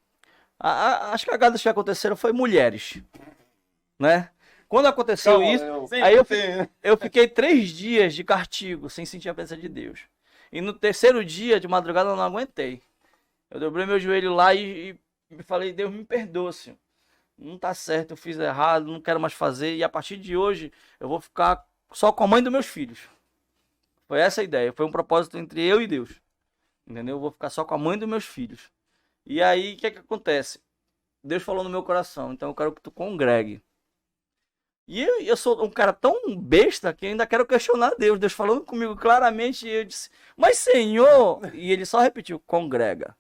as cagadas que aconteceram foi mulheres, né? Quando aconteceu isso, aí eu fiquei 3 dias de castigo, sem sentir a presença de Deus. E no terceiro dia, de madrugada, eu não aguentei. Eu dobrei meu joelho lá e falei, Deus, me perdoa, Senhor. Não tá certo, eu fiz errado, não quero mais fazer. E a partir de hoje, eu vou ficar só com a mãe dos meus filhos. Foi essa a ideia, foi um propósito entre eu e Deus. Entendeu? Eu vou ficar só com a mãe dos meus filhos. E aí, o que é que acontece? Deus falou no meu coração, então eu quero que tu congregue. E eu sou um cara tão besta que ainda quero questionar Deus. Deus falando comigo claramente, e eu disse, mas Senhor... E ele só repetiu, congrega.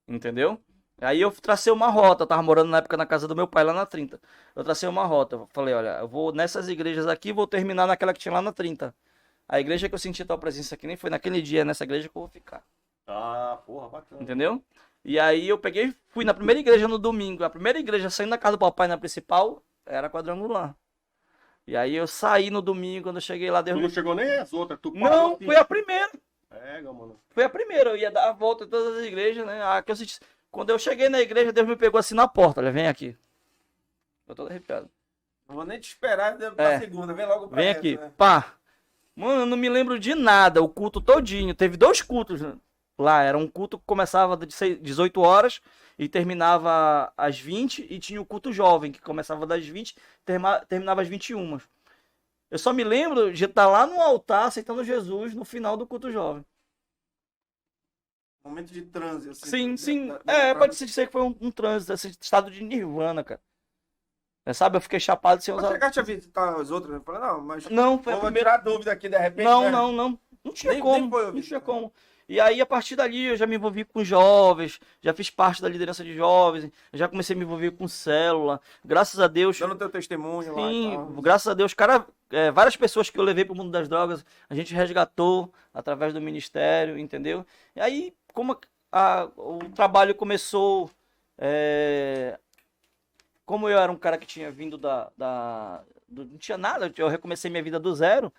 Entendeu? Aí eu tracei uma rota, eu tava morando na época na casa do meu pai, lá na 30. Eu tracei uma rota, eu falei, olha, eu vou nessas igrejas aqui, vou terminar naquela que tinha lá na 30. A igreja que eu senti a tua presença aqui, nem foi naquele dia, nessa igreja que eu vou ficar. Porra, bacana. Entendeu? E aí eu peguei, fui na primeira igreja no domingo. A primeira igreja saindo da casa do papai na principal era quadrangular. E aí eu saí no domingo, quando eu cheguei lá... Tu não chegou nem as outras? Não, foi a primeira. Mano. Foi a primeira, eu ia dar a volta em todas as igrejas, né? Que eu senti... Quando eu cheguei na igreja, Deus me pegou assim na porta. Olha, vem aqui. Eu tô arrepiado. Não vou nem te esperar pra segunda, vem logo pra vem essa, aqui, né? Pá. Mano, eu não me lembro de nada, o culto todinho. Teve 2 cultos lá. Era um culto que começava de 18 horas e terminava às 20. E tinha o culto jovem, que começava das 20 terminava às 21. Eu só me lembro de estar lá no altar aceitando Jesus no final do culto jovem. Momento de transe, assim. Sim, sim. Pode se dizer que foi um transe, esse estado de nirvana, cara. Sabe, eu fiquei chapado sem usar. Você chegaste a visitar as outras? Eu falei, não, mas. Não, foi a primeira. Tirar dúvida aqui de repente. Não, né? Não tinha como. Não tinha como. E aí, a partir dali, eu já me envolvi com jovens, já fiz parte da liderança de jovens, já comecei a me envolver com célula. Graças a Deus. Dando teu testemunho sim, lá. Sim, graças a Deus, cara, várias pessoas que eu levei para o mundo das drogas, a gente resgatou através do ministério, entendeu? E aí, como o trabalho começou. Como eu era um cara que tinha vindo não tinha nada, eu recomecei minha vida do zero,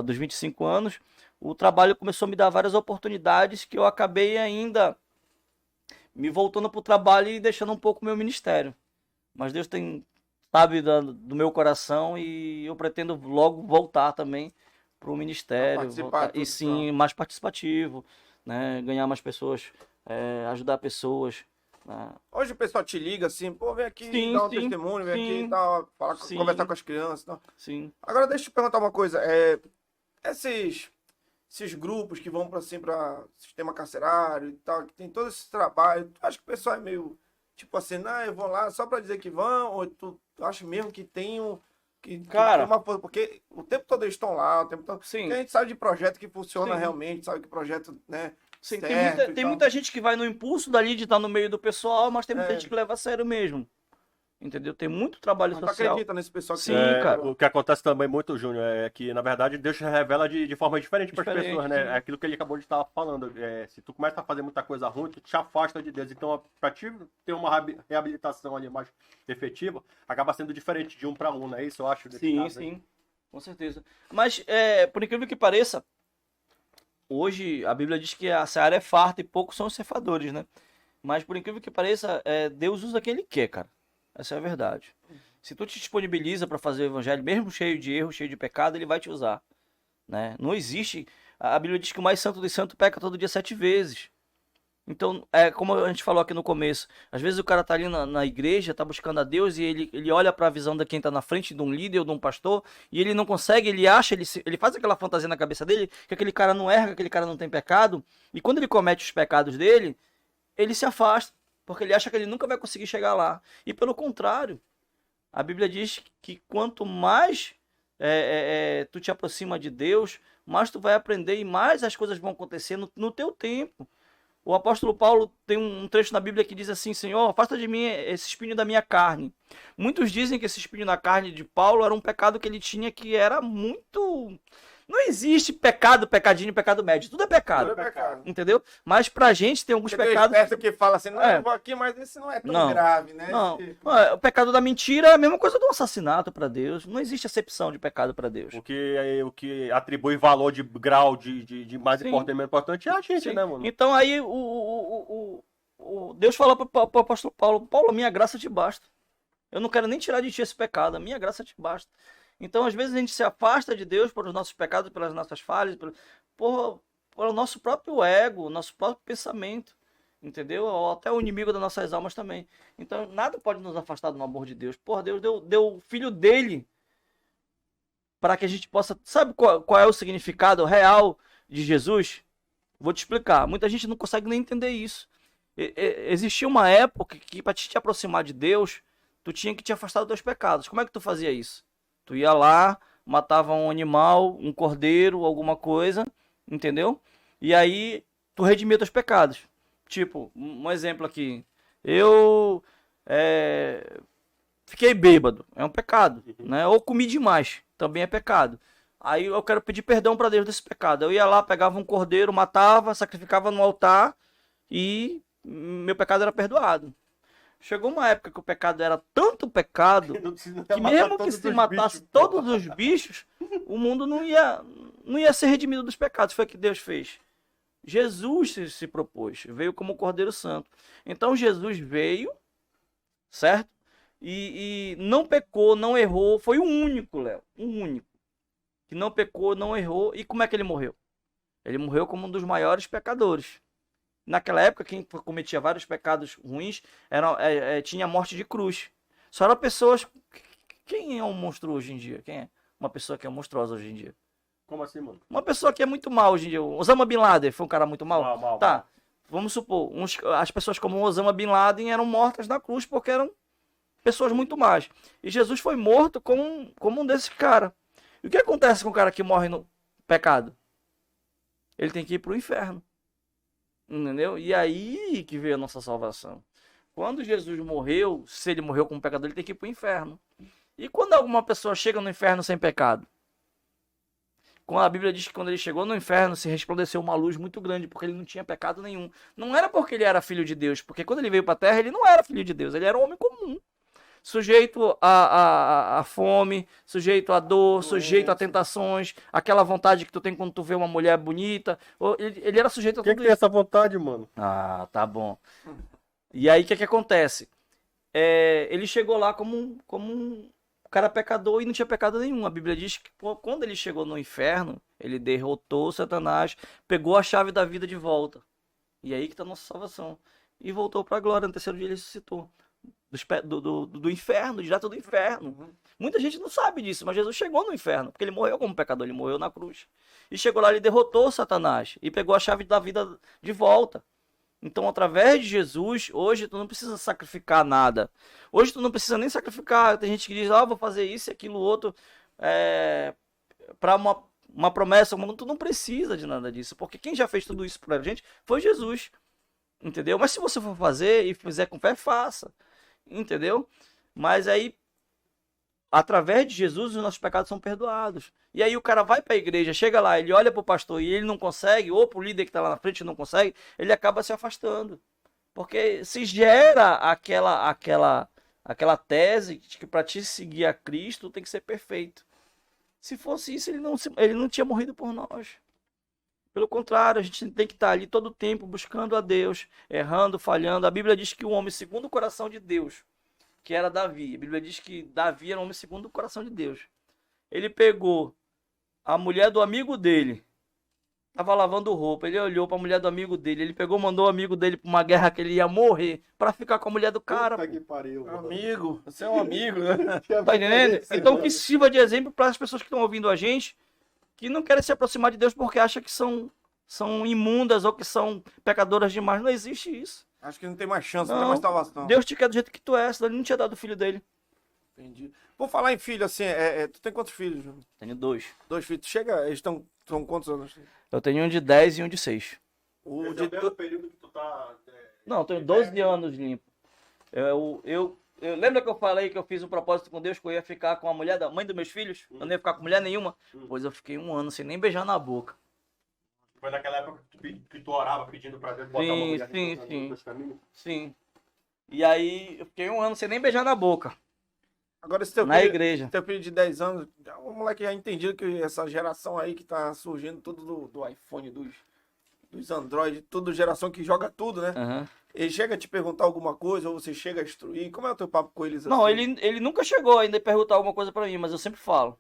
dos 25 anos. O trabalho começou a me dar várias oportunidades que eu acabei ainda me voltando para o trabalho e deixando um pouco o meu ministério. Mas Deus sabe do meu coração e eu pretendo logo voltar também para o ministério. E sim, mais participativo, né? Ganhar mais pessoas, ajudar pessoas. Né? Hoje o pessoal te liga assim, pô, vem aqui dar um testemunho, vem aqui e tal, conversar com as crianças e tal. Sim. Agora deixa eu te perguntar uma coisa. Esses grupos que vão para sistema carcerário e tal, que tem todo esse trabalho, tu acha que o pessoal é meio, tipo assim, não, eu vou lá só para dizer que vão, ou tu acha mesmo que tem cara, porque o tempo todo eles estão lá, o tempo todo, sim. a gente sabe de projeto que funciona realmente, sabe que projeto, né, sim, tem muita gente que vai no impulso dali de estar no meio do pessoal, mas tem muita gente que leva a sério mesmo. Entendeu? Tem muito trabalho social. Você acredita nesse pessoal que sim, cara. O que acontece também muito, Júnior, é que, na verdade, Deus revela de forma diferente para as pessoas, né? É aquilo que ele acabou de estar falando. Se tu começa a fazer muita coisa ruim, tu te afasta de Deus. Então, para ti ter uma reabilitação ali mais efetiva, acaba sendo diferente de um para um, não é isso? Eu acho. Sim. Com certeza. Mas, por incrível que pareça, hoje a Bíblia diz que a seara é farta e poucos são os ceifadores, né? Mas, por incrível que pareça, Deus usa quem Ele quer, cara. Essa é a verdade. Se tu te disponibiliza para fazer o evangelho, mesmo cheio de erro, cheio de pecado, ele vai te usar. Né? Não existe. A Bíblia diz que o mais santo dos santos peca todo dia 7 vezes. Então, como a gente falou aqui no começo, às vezes o cara tá ali na igreja, tá buscando a Deus e ele olha para a visão de quem tá na frente, de um líder ou de um pastor, e ele não consegue, ele acha, ele faz aquela fantasia na cabeça dele, que aquele cara não erra, que aquele cara não tem pecado, e quando ele comete os pecados dele, ele se afasta. Porque ele acha que ele nunca vai conseguir chegar lá. E pelo contrário, a Bíblia diz que quanto mais tu te aproxima de Deus, mais tu vai aprender e mais as coisas vão acontecer no teu tempo. O apóstolo Paulo tem um trecho na Bíblia que diz assim: Senhor, afasta de mim esse espinho da minha carne. Muitos dizem que esse espinho na carne de Paulo era um pecado que ele tinha que era muito... Não existe pecadinho, pecado médio. Tudo é pecado. Tudo é pecado. Entendeu? Mas pra gente tem alguns pecados... Tem que fala assim, não, eu vou aqui, mas esse não é tão grave, né? Não. O pecado da mentira é a mesma coisa do assassinato pra Deus. Não existe acepção de pecado pra Deus. O que atribui valor de grau de mais importante e menos importante é a gente, né, mano? Então aí Deus fala pro apóstolo Paulo: Paulo, a minha graça te basta. Eu não quero nem tirar de ti esse pecado, a minha graça te basta. Então, às vezes, a gente se afasta de Deus pelos nossos pecados, pelas nossas falhas, pelo nosso próprio ego, nosso próprio pensamento, entendeu? Ou até o inimigo das nossas almas também. Então, nada pode nos afastar do amor de Deus. Porra, Deus deu o Filho dele para que a gente possa... Sabe qual é o significado real de Jesus? Vou te explicar. Muita gente não consegue nem entender isso. Existia uma época que, para te aproximar de Deus, tu tinha que te afastar dos teus pecados. Como é que tu fazia isso? Tu ia lá, matava um animal, um cordeiro, alguma coisa, entendeu? E aí tu redimia teus pecados. Tipo, um exemplo aqui. Eu fiquei bêbado, é um pecado, né? Ou comi demais, também é pecado. Aí eu quero pedir perdão para Deus desse pecado. Eu ia lá, pegava um cordeiro, matava, sacrificava no altar e meu pecado era perdoado. Chegou uma época que o pecado era tanto pecado que mesmo que se matasse todos os bichos, o mundo não ia ser redimido dos pecados. Foi o que Deus fez. Jesus se propôs, veio como Cordeiro Santo. Então Jesus veio, certo? E não pecou, não errou. Foi o único, Léo, o único que não pecou, não errou. E como é que ele morreu? Ele morreu como um dos maiores pecadores. Naquela época, quem cometia vários pecados ruins tinha morte de cruz. Só eram pessoas... Quem é um monstro hoje em dia? Quem é? uma pessoa que é monstruosa hoje em dia. Como assim, mano? Uma pessoa que é muito mal hoje em dia. O Osama Bin Laden foi um cara muito mal? Tá. Vamos supor, as pessoas como Osama Bin Laden eram mortas na cruz porque eram pessoas muito más. E Jesus foi morto como um desses caras. E o que acontece com o cara que morre no pecado? Ele tem que ir pro inferno. Entendeu? E aí que veio a nossa salvação. Quando Jesus morreu, se ele morreu como pecador, ele tem que ir pro inferno. E quando alguma pessoa chega no inferno sem pecado? Quando a Bíblia diz que quando ele chegou no inferno, se resplandeceu uma luz muito grande, porque ele não tinha pecado nenhum. Não era porque ele era filho de Deus, porque quando ele veio para a terra, ele não era filho de Deus, ele era um homem comum. Sujeito a fome, sujeito a dor, sujeito a tentações, aquela vontade que tu tem quando tu vê uma mulher bonita. Ele era sujeito a tudo isso. Quem tem essa vontade, mano? Ah, tá bom. E aí, o que acontece? Ele chegou lá como um cara pecador e não tinha pecado nenhum. A Bíblia diz que quando ele chegou no inferno, ele derrotou Satanás, pegou a chave da vida de volta. E aí que está a nossa salvação. E voltou para a glória. No terceiro dia ele ressuscitou. Do inferno, direto do inferno. Muita gente não sabe disso, mas Jesus chegou no inferno, porque ele morreu como pecador, ele morreu na cruz. E chegou lá, ele derrotou Satanás e pegou a chave da vida de volta. Então, através de Jesus, hoje tu não precisa sacrificar nada. Hoje tu não precisa nem sacrificar. Tem gente que diz, vou fazer isso e aquilo outro para uma promessa. Tu não precisa de nada disso, porque quem já fez tudo isso pra gente foi Jesus. Entendeu? Mas se você for fazer e fizer com fé, faça. Entendeu? Mas aí, através de Jesus, os nossos pecados são perdoados. E aí o cara vai para a igreja, chega lá, ele olha para o pastor e ele não consegue, ou para o líder que está lá na frente não consegue, ele acaba se afastando. Porque se gera aquela tese de que para te seguir a Cristo tem que ser perfeito. Se fosse isso, ele não tinha morrido por nós. Pelo contrário, a gente tem que estar ali todo o tempo buscando a Deus, errando, falhando. A Bíblia diz que o homem segundo o coração de Deus, que era Davi, a Bíblia diz que Davi era um homem segundo o coração de Deus. Ele pegou a mulher do amigo dele, estava lavando roupa, ele olhou para a mulher do amigo dele, ele pegou, mandou o amigo dele para uma guerra que ele ia morrer, para ficar com a mulher do cara. Puta que pariu, amigo, você é um amigo, né? Tá entendendo? Então que sirva de exemplo para as pessoas que estão ouvindo a gente, que não querem se aproximar de Deus porque acham que são imundas ou que são pecadoras demais. Não existe isso. Acho que não tem mais chance, não tem mais salvação. Deus te quer do jeito que tu é, senão ele não tinha dado o filho dele. Entendi. Vou falar em filho, assim, tu tem quantos filhos, João? Tenho 2. 2 filhos. Eles são quantos anos? Eu tenho um de 10 e um de 6. O de todo período que tu tá... Não, eu tenho 12 anos limpo. Eu lembra que eu falei que eu fiz um propósito com Deus que eu ia ficar com a mulher da mãe dos meus filhos? Eu não ia ficar com mulher nenhuma? Pois eu fiquei 1 ano sem nem beijar na boca. Foi naquela época que tu orava pedindo pra Deus botar uma mulher nos caminhos? Sim. E aí eu fiquei 1 ano sem nem beijar na boca. Agora esse teu na igreja. Teu filho de 10 anos, o moleque já entendido que essa geração aí que tá surgindo tudo do iPhone, dos Android, tudo geração que joga tudo, né? Uhum. Ele chega a te perguntar alguma coisa, ou você chega a instruir? Como é o teu papo com eles? Não, assim? ele nunca chegou ainda a perguntar alguma coisa pra mim, mas eu sempre falo.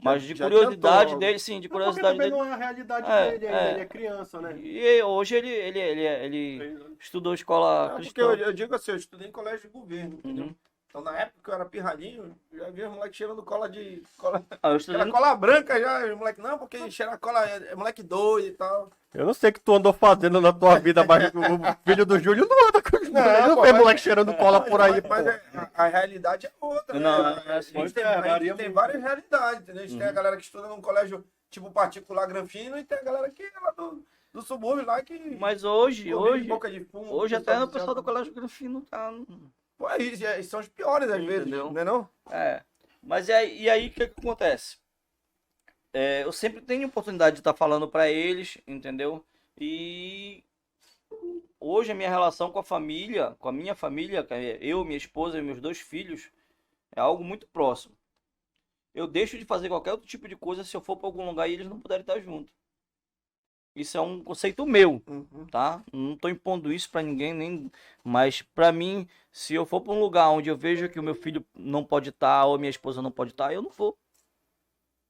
Mas de curiosidade dele, sim, de curiosidade dele. Não é a realidade dele ainda, ele é criança, né? E hoje ele estudou escola cristã. Porque eu digo assim, eu estudei em colégio de governo, entendeu? Então, na época que eu era pirralhinho, já vi os moleques cheirando cola de... cola branca já, os moleques, não, porque cheirar cola é moleque doido e tal. Eu não sei o que tu andou fazendo na tua vida, mas o filho do Júlio não anda com os moleques. Não tem moleque cheirando cola por aí, mas a realidade é outra, não, né? A gente tem várias realidades, entendeu? A gente tem a galera que estuda num colégio tipo particular Granfino e tem a galera que é lá do subúrbio lá que... Mas hoje boca de fumo, hoje até o pessoal do colégio Granfino tá... Pô, são os piores às vezes, entendeu? Não é não? Mas e aí o que acontece? Eu sempre tenho oportunidade de estar falando para eles, entendeu? E hoje a minha relação com a minha família, eu, minha esposa e meus 2 filhos, é algo muito próximo. Eu deixo de fazer qualquer outro tipo de coisa se eu for para algum lugar e eles não puderem estar juntos. Isso é um conceito meu, tá? Não estou impondo isso para ninguém, mas para mim, se eu for para um lugar onde eu vejo que o meu filho não pode estar ou minha esposa não pode estar, eu não vou.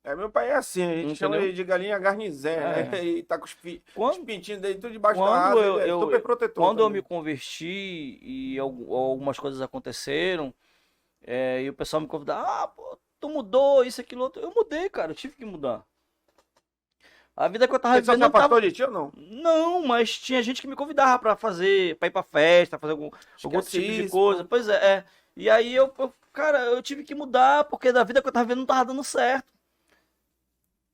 Meu pai é assim, a gente chama ele de galinha garnizé, né? E tá com os pintinhos dele tudo debaixo da asa, super protetor. Quando eu me converti e algumas coisas aconteceram, e o pessoal me convidava, tu mudou, isso, aquilo, outro. Eu mudei, cara, eu tive que mudar. A vida que eu tava vivendo... Você se afastou de ti ou não? Não, mas tinha gente que me convidava pra ir pra festa, fazer algum tipo de coisa. Pois é. E aí cara, eu tive que mudar, porque da vida que eu tava vendo não tava dando certo.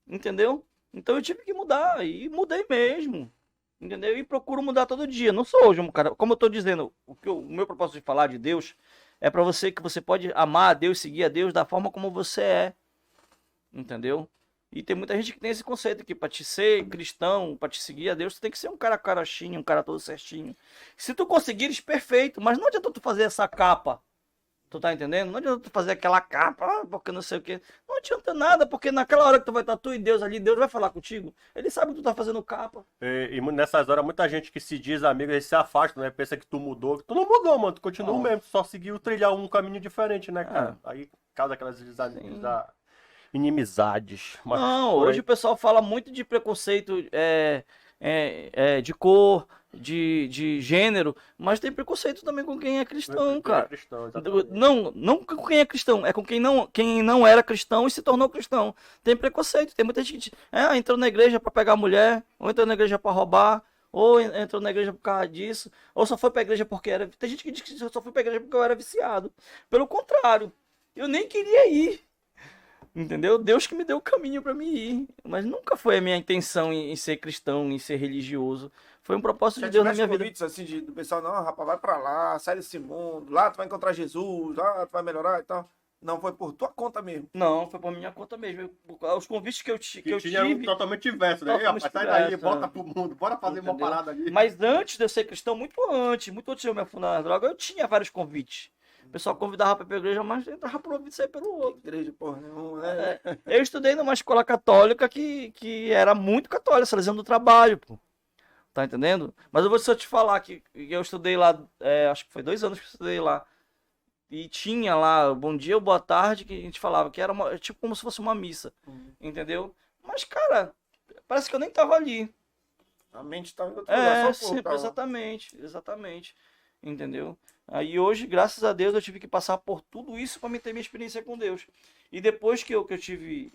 Entendeu? Então eu tive que mudar, e mudei mesmo. Entendeu? E procuro mudar todo dia. Não sou hoje um cara, como eu tô dizendo, o meu propósito de falar de Deus é pra você que você pode amar a Deus, seguir a Deus da forma como você é. Entendeu? E tem muita gente que tem esse conceito que pra te ser cristão, pra te seguir a Deus, tu tem que ser um cara carochinho, um cara todo certinho. Se tu conseguires, perfeito. Mas não adianta tu fazer essa capa. Tu tá entendendo? Não adianta tu fazer aquela capa, porque não sei o quê. Não adianta nada, porque naquela hora que tu vai estar tu e Deus ali, Deus vai falar contigo. Ele sabe que tu tá fazendo capa. E nessas horas, muita gente que se diz amigo, eles se afastam, né? Pensa que tu mudou. Tu não mudou, mano. Tu continua o mesmo. Tu só seguiu trilhar um caminho diferente, né, cara? Aí causa aquelas inimizades. Mas não, hoje o pessoal fala muito de preconceito de cor, de gênero, mas tem preconceito também com quem é cristão, cara. Não com quem é cristão, é com quem não era cristão e se tornou cristão. Tem preconceito, tem muita gente que entrou na igreja pra pegar mulher, ou entrou na igreja pra roubar, ou entrou na igreja por causa disso, ou só foi pra igreja porque era... Tem gente que diz que só foi pra igreja porque eu era viciado. Pelo contrário, eu nem queria ir. Entendeu? Deus que me deu o caminho para mim ir. Mas nunca foi a minha intenção em ser cristão, em ser religioso. Foi um propósito de Deus na minha vida. Assim, do pessoal, não, rapaz, vai pra lá, sai desse mundo, lá tu vai encontrar Jesus, lá tu vai melhorar e tal. Não, foi por tua conta mesmo. Não, foi por minha conta mesmo. Os convites que eu tive... totalmente inverso, né? Rapaz, sai daí, bota pro mundo, bora fazer uma parada ali. Mas antes de eu ser cristão, muito antes de eu me afundar na droga, eu tinha vários convites. O pessoal convidava pra ir pra igreja, mas entrava por um ouvido e saía pelo outro. Igreja, porra, nenhuma, né? Eu estudei numa escola católica que era muito católica, Salesiano do Trabalho, pô. Tá entendendo? Mas eu vou só te falar que eu estudei lá, acho que foi 2 anos que eu estudei lá. E tinha lá, bom dia ou boa tarde, que a gente falava que era tipo como se fosse uma missa. Entendeu? Mas, cara, parece que eu nem tava ali. A mente tava em outro lugar, só exatamente. Entendeu? Aí hoje, graças a Deus, eu tive que passar por tudo isso para ter minha experiência com Deus. E depois que eu tive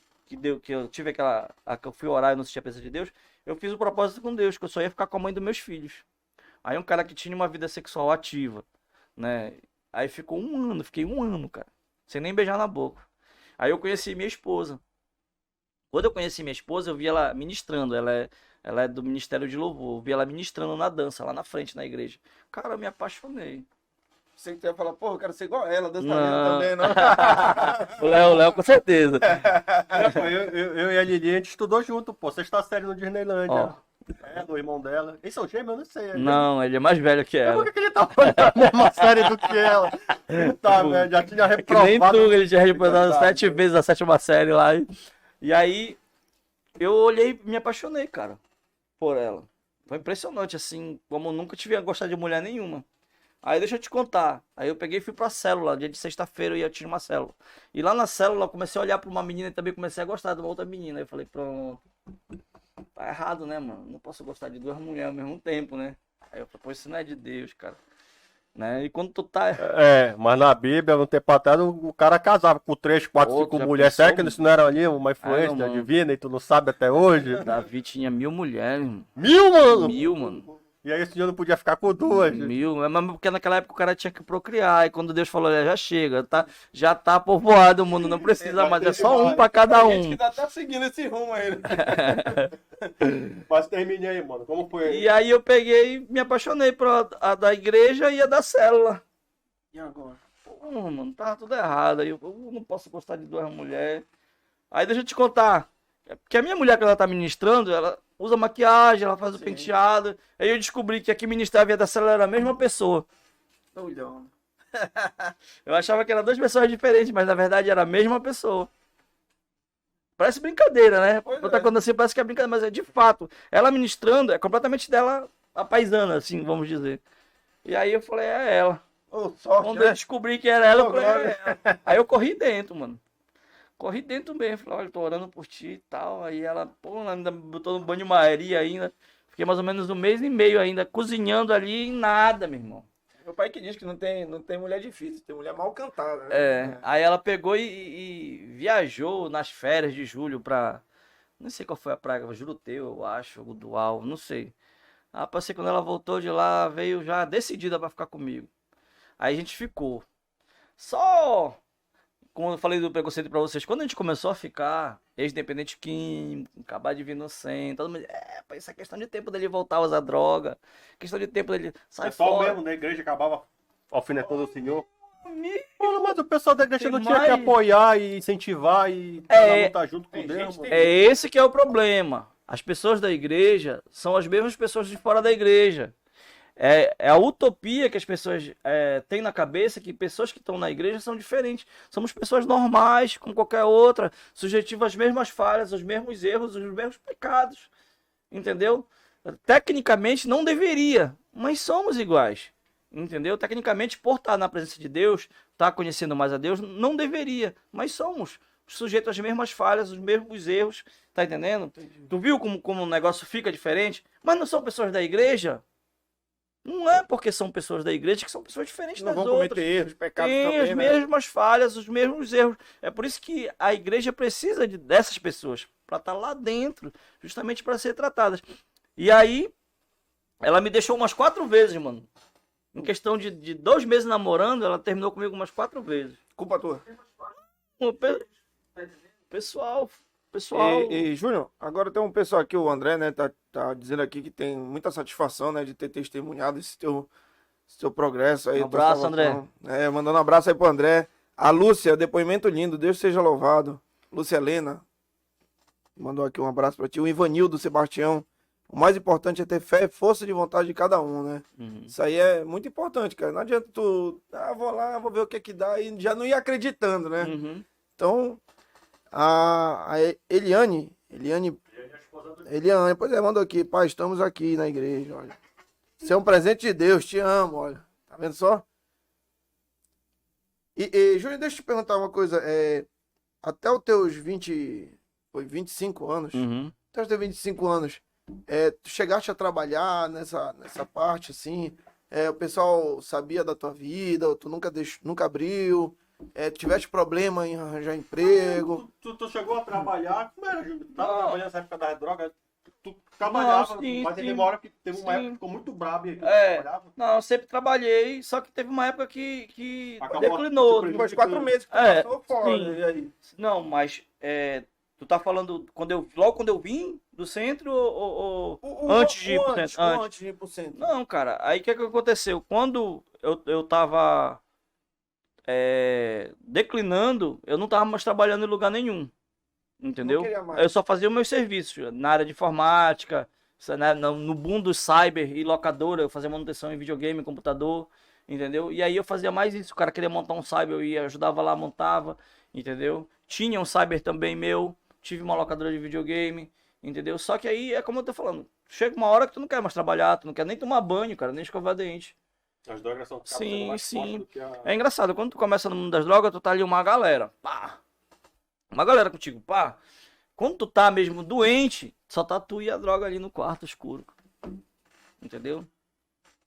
aquela, que eu fui orar e não sentia a presença de Deus, eu fiz o propósito com Deus, que eu só ia ficar com a mãe dos meus filhos. Aí um cara que tinha uma vida sexual ativa, né? Aí fiquei 1 ano, cara, sem nem beijar na boca. Aí eu conheci minha esposa. Quando eu conheci minha esposa, eu vi ela ministrando, ela é do Ministério de Louvor, eu vi ela ministrando na dança, lá na frente, na igreja. Cara, eu me apaixonei. Você que ia falar, porra, eu quero ser igual ela, dançarina também, não? O Léo, com certeza. Eu e a Lili, a gente estudou junto, pô. Sexta série no Disneylândia. O irmão dela. Eles são gêmeos, eu não sei. Não, ele é mais velho que ela. Por que ele tá fazendo a mesma série do que ela? Tá, velho, já tinha reprovado. Nem tu, ele tinha reprovado 7 vezes a 7ª série lá. E aí, eu olhei e me apaixonei, cara, por ela. Foi impressionante, assim, como eu nunca tive gostado de mulher nenhuma. Aí deixa eu te contar. Aí eu peguei e fui pra célula. Dia de sexta-feira eu tinha uma célula. E lá na célula eu comecei a olhar pra uma menina e também comecei a gostar de uma outra menina. Aí eu falei, pronto. Tá errado, né, mano? Não posso gostar de 2 mulheres ao mesmo tempo, né? Aí eu falei, pô, isso não é de Deus, cara. Né? E quando tu tá... mas na Bíblia, no tempo atrás, o cara casava com 3, 4, 5 mulheres. Será que isso não era ali uma influência divina e tu não sabe até hoje? Davi tinha 1000 mulheres, mano. 1000, mano? 1000, mano. E aí esse dia não podia ficar com 2. 1000, mas porque naquela época o cara tinha que procriar. E quando Deus falou, já chega, já tá povoado o mundo, não precisa mais, é só um pra cada um. A gente tá até seguindo esse rumo aí. Mas terminei aí, mano, como foi? E aí eu peguei e me apaixonei por a da igreja e a da célula. E agora? Pô, mano, tava tudo errado. Aí eu não posso gostar de 2 mulheres. Aí deixa eu te contar. Porque a minha mulher, que ela tá ministrando, ela usa maquiagem, ela faz o penteado. Aí eu descobri que aqui ministrava e a da célula era a mesma pessoa. Eu achava que eram 2 pessoas diferentes, mas na verdade era a mesma pessoa. Parece brincadeira, né? Quando assim parece que é brincadeira, mas é de fato. Ela ministrando é completamente dela a paisana, assim, vamos dizer. E aí eu falei, é ela. Quando eu descobri que era ela, eu falei, é ela. Aí eu corri dentro, mano. Corri dentro mesmo, falei, olha, tô orando por ti e tal. Aí ela, pô, ainda botou no banho-maria ainda. Fiquei mais ou menos 1 mês e meio ainda, cozinhando ali e nada, meu irmão. Meu pai que diz que não tem mulher difícil, tem mulher mal cantada. Né? Aí ela pegou e viajou nas férias de julho pra... Não sei qual foi a praia, Juruteu, eu acho, Udual, não sei. Rapaz, quando ela voltou de lá, veio já decidida pra ficar comigo. Aí a gente ficou. Só... Como eu falei do preconceito pra vocês, quando a gente começou a ficar, ex-dependente químico, acabar de vir no centro, todo mundo, isso é questão de tempo dele voltar a usar droga, questão de tempo dele sair fora. Pessoal mesmo da igreja acabava alfinetando o senhor. Mas o pessoal da igreja não tinha que apoiar e incentivar e lutar junto com Deus. É esse que é o problema. As pessoas da igreja são as mesmas pessoas de fora da igreja. É a utopia que as pessoas têm na cabeça, que pessoas que estão na igreja são diferentes. Somos pessoas normais, como qualquer outra, sujeitivas às mesmas falhas, aos mesmos erros, aos mesmos pecados. Entendeu? Tecnicamente não deveria, mas somos iguais. Entendeu? Tecnicamente, por estar na presença de Deus, estar conhecendo mais a Deus, não deveria, mas somos sujeitos às mesmas falhas, os mesmos erros. Tá entendendo? Entendi. Tu viu como o negócio fica diferente? Mas não são pessoas da igreja? Não é porque são pessoas da igreja que são pessoas diferentes das outras. Não vão cometer erros, pecados também. Tem as mesmas falhas, os mesmos erros. É por isso que a igreja precisa dessas pessoas, para estar lá dentro, justamente para ser tratadas. E aí, ela me deixou umas 4 vezes, mano. Em questão de 2 meses namorando, ela terminou comigo umas 4 vezes. Culpa tua. Pessoal. E Júnior, agora tem um pessoal aqui, o André, né, tá dizendo aqui que tem muita satisfação, né, de ter testemunhado esse teu progresso aí. Um abraço, André. Mandando um abraço aí pro André. A Lúcia, depoimento lindo, Deus seja louvado. Lúcia Helena, mandou aqui um abraço pra ti. O Ivanildo Sebastião, o mais importante é ter fé e força de vontade de cada um, né? Uhum. Isso aí é muito importante, cara. Não adianta tu, vou lá, vou ver o que dá, e já não ir acreditando, né? Uhum. Então... A Eliane, pois mandou aqui, pai, estamos aqui na igreja, olha. Você é um presente de Deus, te amo, olha. Tá vendo só? Júnior, deixa eu te perguntar uma coisa, até os teus 25 anos, até os teus 25 anos, tu chegaste a trabalhar nessa parte, assim, o pessoal sabia da tua vida, ou tu nunca abriu... tiveste problema em arranjar emprego. Tu chegou a trabalhar, como era? Tava trabalhando nessa época das drogas, tu trabalhava, mas teve uma hora que teve uma época que ficou muito brabo. Não, eu sempre trabalhei, só que teve uma época que declinou. Depois de 4 meses que tu passou fora. E aí? Não, mas tu tá falando logo quando eu vim do centro ou antes de ir pro centro? Antes de ir pro centro. Não, cara, aí o que aconteceu? Quando eu tava... declinando, eu não estava mais trabalhando em lugar nenhum, entendeu? Eu só fazia os meus serviços na área de informática, no boom do cyber e locadora, eu fazia manutenção em videogame, computador, entendeu? E aí eu fazia mais isso, o cara queria montar um cyber, eu ia, ajudava lá, montava, entendeu? Tinha um cyber também meu, tive uma locadora de videogame, entendeu? Só que aí é como eu tô falando, chega uma hora que tu não quer mais trabalhar, tu não quer nem tomar banho, cara, nem escovar dente. As drogas são mais fortes do que É engraçado, quando tu começa no mundo das drogas, tu tá ali uma galera, pá. Uma galera contigo, pá. Quando tu tá mesmo doente, só tá tu e a droga ali no quarto escuro. Entendeu?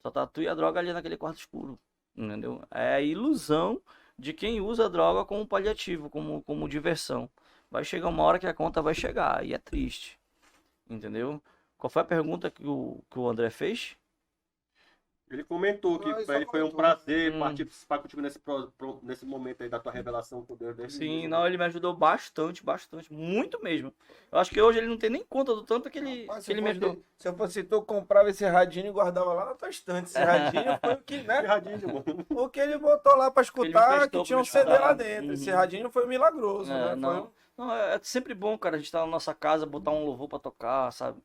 Só tá tu e a droga ali naquele quarto escuro. Entendeu? É a ilusão de quem usa a droga como paliativo, como diversão. Vai chegar uma hora que a conta vai chegar, e é triste. Entendeu? Qual foi a pergunta que o André fez? Ele comentou que pra ele foi um prazer participar contigo nesse momento aí da tua revelação com Deus. Sim, não, ele me ajudou bastante, muito mesmo. Eu acho que hoje ele não tem nem conta do tanto que ele me ajudou. Se eu fosse tu, eu comprava esse radinho e guardava lá na tua estante. Esse radinho foi o que, né? O que ele botou lá pra escutar, que tinha um CD lá dentro. Esse radinho foi milagroso, né? Não, é sempre bom, cara, a gente tá na nossa casa, botar um louvor pra tocar, sabe?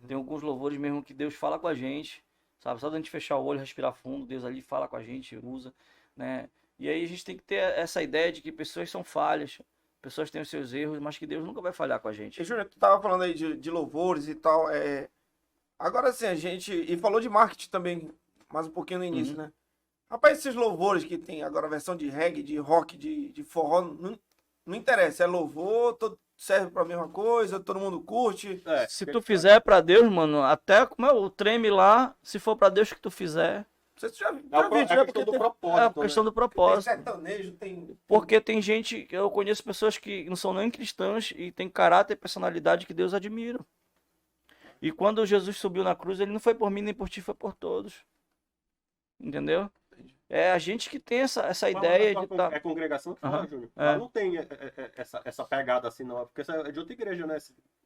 Tem alguns louvores mesmo que Deus fala com a gente. Sabe, só da gente fechar o olho, respirar fundo, Deus ali fala com a gente, usa, né? E aí a gente tem que ter essa ideia de que pessoas são falhas, pessoas têm os seus erros, mas que Deus nunca vai falhar com a gente. E Júnior, tu tava falando aí de louvores e tal, agora sim, e falou de marketing também, mais um pouquinho no início, né? Rapaz, esses louvores que tem agora a versão de reggae, de rock, de forró, não interessa, é louvor, serve pra mesma coisa, todo mundo curte. Se tu fizer pra Deus, mano, até como o treme lá, se for pra Deus que tu fizer, Você já viu, É a né? questão do É propósito, a questão do Tem propósito. sertanejo, tem... Porque tem gente, eu conheço pessoas que não são nem cristãs e tem caráter e personalidade que Deus admira. E quando Jesus subiu na cruz, ele não foi por mim nem por ti, foi por todos. Entendeu? É a gente que tem essa ideia de estar. É congregação que fala, Aham, Júnior. é. Lá não tem essa pegada assim, não. Porque essa é de outra igreja, né?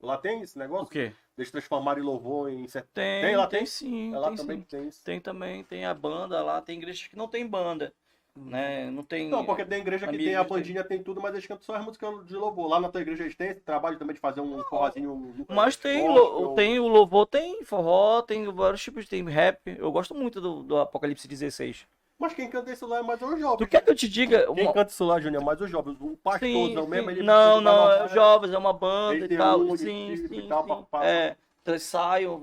Lá tem esse negócio? O quê? Eles transformaram em louvor em... Tem, lá tem sim, Lá tem também sim. tem isso. Tem também, tem a banda lá, tem igrejas que não tem banda, né? Não tem. Não, porque tem igreja que tem a amigos, bandinha, tem tudo, mas eles cantam só as músicas de louvor. Lá na tua igreja eles têm esse trabalho também de fazer um forrozinho. Mas tem, gospel. tem o louvor, tem forró, tem vários tipos, tem rap. Eu gosto muito do Apocalipse 16. Mas quem canta isso lá é mais os jovens. Tu quer que eu te diga? Quem canta isso lá, Júnior, é mais os jovens. O pastorzão mesmo, ele Não, vai não, lá, é jovens, é uma banda eles e têm tal. um, Sim, de- sim, e tal, sim. pá. É, ensaiam, O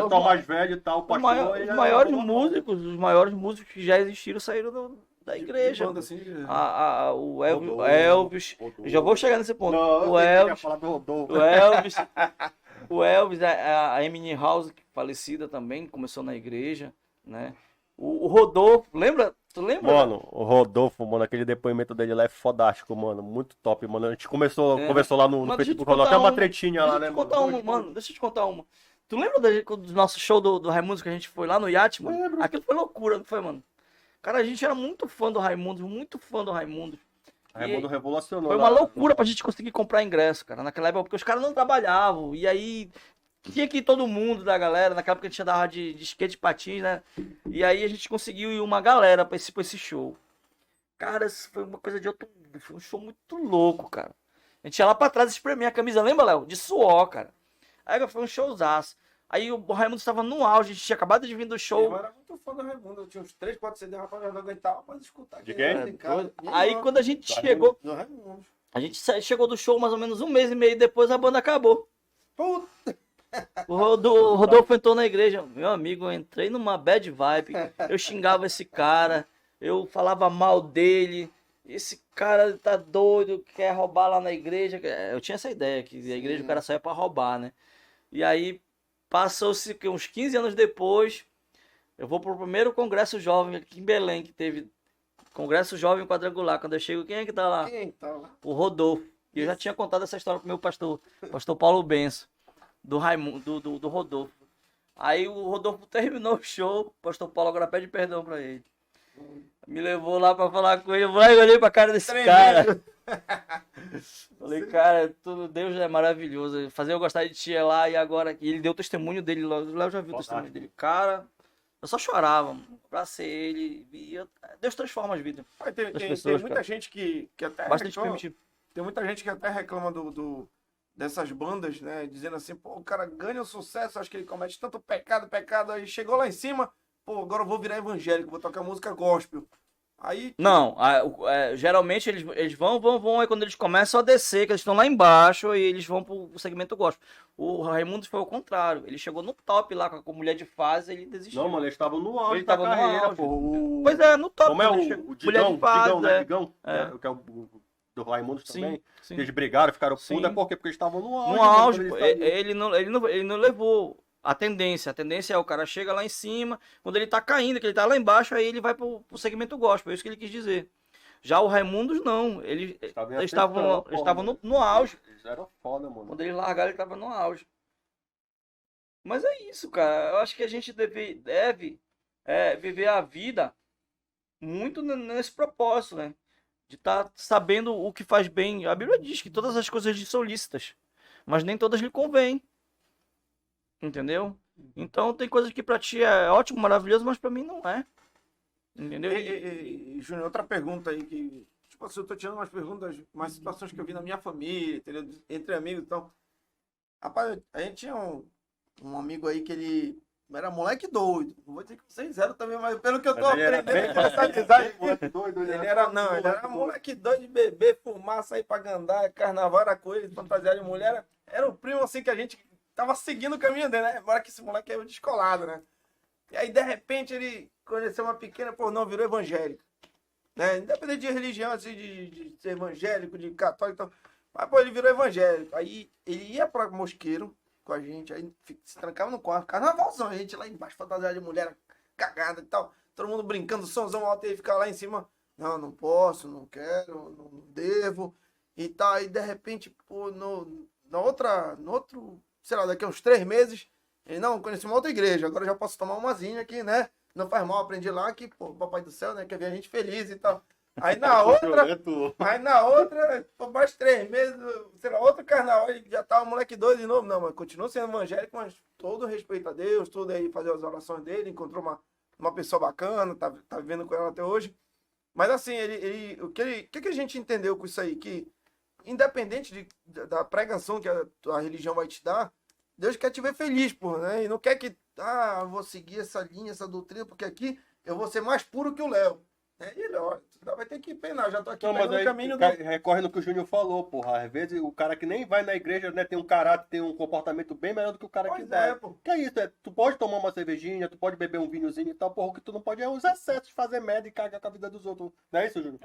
pessoal mais velho e tal, o os, pastor. os maiores músicos que já existiram saíram da igreja. Banda assim, O Rodolfo, Elvis, Rodolfo. eu já vou chegar nesse ponto. Não, O eu queria Elvis, falar do Rodolfo. o Elvis, a Eminem House, falecida também, começou na igreja, né? O Rodolfo, lembra? Tu lembra? Mano, o Rodolfo, mano, aquele depoimento dele lá é fodástico, mano. Muito top, mano. A gente conversou lá no Mas deixa eu te Facebook, rolou até contar uma uma. tretinha lá, né, Deixa eu te contar mano? uma, mano. Deixa eu te contar uma. Tu lembra do nosso show do Raimundos que a gente foi lá no iate, mano? Lembro. Aquilo foi loucura, não foi, mano? Cara, a gente era muito fã do Raimundos, muito fã do Raimundos. Raimundo revolucionou. Foi uma loucura pra gente conseguir comprar ingresso, cara, naquela época, porque os caras não trabalhavam. E aí tinha que ir todo mundo da galera. Naquela época a gente andava de skate e patins, né? E aí a gente conseguiu ir uma galera pra esse show. Cara, isso foi uma coisa de outro mundo. Foi um show muito louco, cara. A gente ia lá pra trás espremer a camisa, lembra, Léo? De suor, cara. Aí foi um showzaço. Aí o Raimundo estava no auge, a gente tinha acabado de vir do Eu show. era muito fã do Raimundo, eu tinha uns 3, 4 CDs, rapaz, eu não aguentava mais escutar. De aquele quem? cara. Aí quando a gente Do chegou, Do Raimundo. a gente chegou do show mais ou menos um mês e meio depois, a banda acabou. Puta, O Rodolfo entrou na igreja. Meu amigo, eu entrei numa bad vibe. Eu xingava esse cara, eu falava mal dele. Esse cara tá doido, quer roubar lá na igreja. Eu tinha essa ideia, que a igreja o cara saia pra roubar, né? E aí, passou-se uns 15 anos depois, eu vou pro primeiro congresso jovem aqui em Belém, que teve Congresso Jovem Quadrangular. Quando eu chego, quem é que tá lá? quem tá lá? O Rodolfo. E eu já tinha contado essa história pro meu pastor Paulo Benço, do Raimundo, do Rodolfo. Aí o Rodolfo terminou o show, o pastor Paulo agora pede perdão pra ele. Me levou lá pra falar com ele, eu olhei pra cara desse cara. Falei, cara, Deus é maravilhoso. Fazer eu gostar de ti é lá e agora. E ele deu o testemunho dele, lá eu já vi o testemunho dele. Cara, eu só chorava, mano, pra ser ele. Deus transforma as vidas. Aí tem pessoas, muita cara. gente que até Basta gente reclama, permitir. tem muita gente que até reclama dessas bandas, né? Dizendo assim, pô, o cara ganha o sucesso, acho que ele comete tanto pecado, aí chegou lá em cima, pô, agora eu vou virar evangélico, vou tocar música gospel. Aí, Não, geralmente eles vão, aí quando eles começam a descer, que eles estão lá embaixo, e eles vão pro segmento gospel. O Raimundo foi o contrário, ele chegou no top lá com a mulher de fase, ele desistiu. Não, mano, eles estavam no auge Ele da tava no carreira, auge. pô. Pois é, no top. Como é quando ele o chegou. Digão? Mulher de fase, Digão, né? é. Digão, É. que é o do Raimundo também. Sim. Eles brigaram, ficaram Sim. puta, por quê? Porque eles estavam no auge. No mano, auge, quando pô, eles saíram. ele não levou a tendência. A tendência é o cara chega lá em cima, quando ele tá caindo, que ele tá lá embaixo, aí ele vai pro segmento gospel. É isso que ele quis dizer. Já o Raimundos não. Eles estavam no auge. Eles eram foda, mano. Quando eles largaram, ele tava no auge. Mas é isso, cara. Eu acho que a gente deve viver a vida muito nesse propósito, né? De estar sabendo o que faz bem. A Bíblia diz que todas as coisas lhe são lícitas, mas nem todas lhe convêm. Entendeu? Então tem coisas que pra ti é ótimo, maravilhoso, mas pra mim não é. Entendeu? E, Júnior, outra pergunta aí que, tipo assim, eu tô tirando umas perguntas, umas situações que eu vi na minha família, entendeu? Entre amigos, então. Rapaz, a gente tinha um amigo aí que ele era moleque doido. Não vou dizer que vocês eram também, mas pelo que eu tô Mas ele era aprendendo bem- com essa amizade. Moleque doido, Ele era moleque doido de beber, fumar, sair pra gandar, carnaval era coisa, fantasiar de mulher. Era o primo assim que a gente tava seguindo o caminho dele, né? Agora que esse moleque é descolado, né? E aí, de repente, ele conheceu uma pequena, pô, não, virou evangélico. Né? Independente de religião, assim, de ser evangélico, de católico, então. Mas, pô, ele virou evangélico. Aí ele ia pra Mosqueiro com a gente, aí se trancava no quarto, carnavalzão, a gente lá embaixo, fantasiado de mulher, cagada e tal. Todo mundo brincando, somzão alto e ficar lá em cima. Não, não posso, não quero, não devo. E tal. E de repente, pô, no outro, sei lá, daqui a uns 3 meses, ele, não, conheci uma outra igreja, agora eu já posso tomar umazinha aqui, né? Não faz mal, aprendi lá que, pô, o Papai do Céu, né, quer ver a gente feliz e tal. Aí na outra, por mais 3 meses, sei lá, outro carnaval, ele já tá o moleque doido de novo. Não, mas continua sendo evangélico, mas todo respeito a Deus, todo aí fazer as orações dele, encontrou uma pessoa bacana, tá vivendo com ela até hoje. Mas assim, o que a gente entendeu com isso aí? Que independente da pregação que a religião vai te dar, Deus quer te ver feliz, pô, né? E não quer que, eu vou seguir essa linha, essa doutrina, porque aqui eu vou ser mais puro que o Léo. E ele, ó, vai ter que penar, já tô aqui pegando o caminho recorre no que o Júnior falou, porra. Às vezes o cara que nem vai na igreja, né, tem um caráter, tem um comportamento bem melhor do que o cara que vai. Pô. Que é isso, tu pode tomar uma cervejinha, tu pode beber um vinhozinho e tal, porra, o que tu não pode é os excessos, fazer merda e cagar com a vida dos outros. Não é isso, Júnior?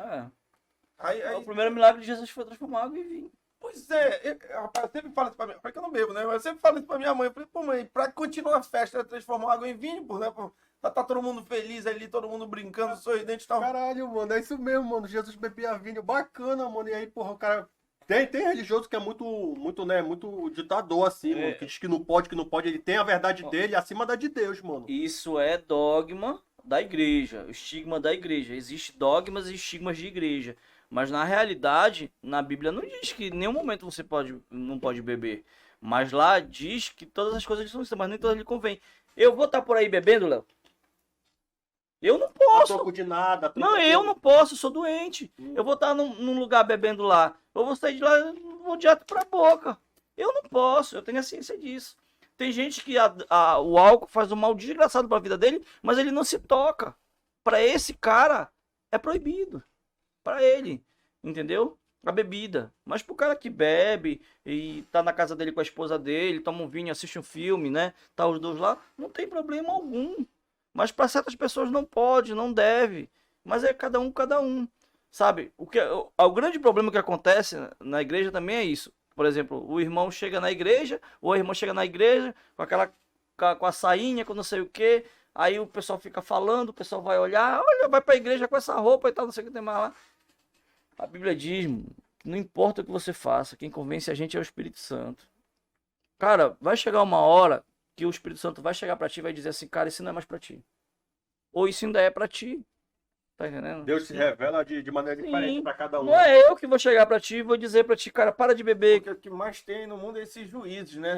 Aí, o primeiro milagre de Jesus foi transformar água em vinho. Pois é, rapaz, eu sempre falo isso pra minha mãe, porque eu não bebo, né? Mas eu sempre falo isso pra minha mãe. Eu falei, pô, mãe, pra continuar a festa, transformar água em vinho, pô, né? Pô, tá todo mundo feliz ali, todo mundo brincando, sorridente e tal. Caralho, mano, é isso mesmo, mano. Jesus bebia vinho, bacana, mano. E aí, porra, o cara. Tem religioso que é muito, né, muito ditador, assim, mano. Que diz que não pode, Ele tem a verdade dele acima da de Deus, mano. Isso é dogma da igreja, o estigma da igreja. Existem dogmas e estigmas de igreja. Mas na realidade, na Bíblia não diz que em nenhum momento você não pode beber. Mas lá diz que todas as coisas são isso, mas nem todas lhe convém. Eu vou estar por aí bebendo, Léo? Eu não posso. Não troco de nada. Não, eu não posso, eu sou doente. Eu vou estar num lugar bebendo lá. Eu vou sair de lá e vou direto pra boca. Eu não posso, eu tenho a ciência disso. Tem gente que o álcool faz um mal desgraçado pra vida dele, mas ele não se toca. Pra esse cara, é proibido. Pra ele, entendeu? A bebida. Mas pro cara que bebe e tá na casa dele com a esposa dele, toma um vinho, assiste um filme, né? Tá os dois lá, não tem problema algum. Mas para certas pessoas não pode, não deve. Mas é cada um. Sabe? O grande problema que acontece na igreja também é isso. Por exemplo, o irmão chega na igreja, ou a irmã chega na igreja com a sainha, com não sei o quê. Aí o pessoal fica falando, o pessoal vai olhar, olha, vai pra igreja com essa roupa e tal, não sei o que tem mais lá. A Bíblia diz, não importa o que você faça, quem convence a gente é o Espírito Santo. Cara, vai chegar uma hora que o Espírito Santo vai chegar pra ti e vai dizer assim, cara, isso não é mais pra ti. Ou isso ainda é pra ti. Tá entendendo? Deus se revela de maneira diferente pra cada um. Não é eu que vou chegar pra ti e vou dizer pra ti, cara, para de beber. Porque o que mais tem no mundo é esses juízes, né?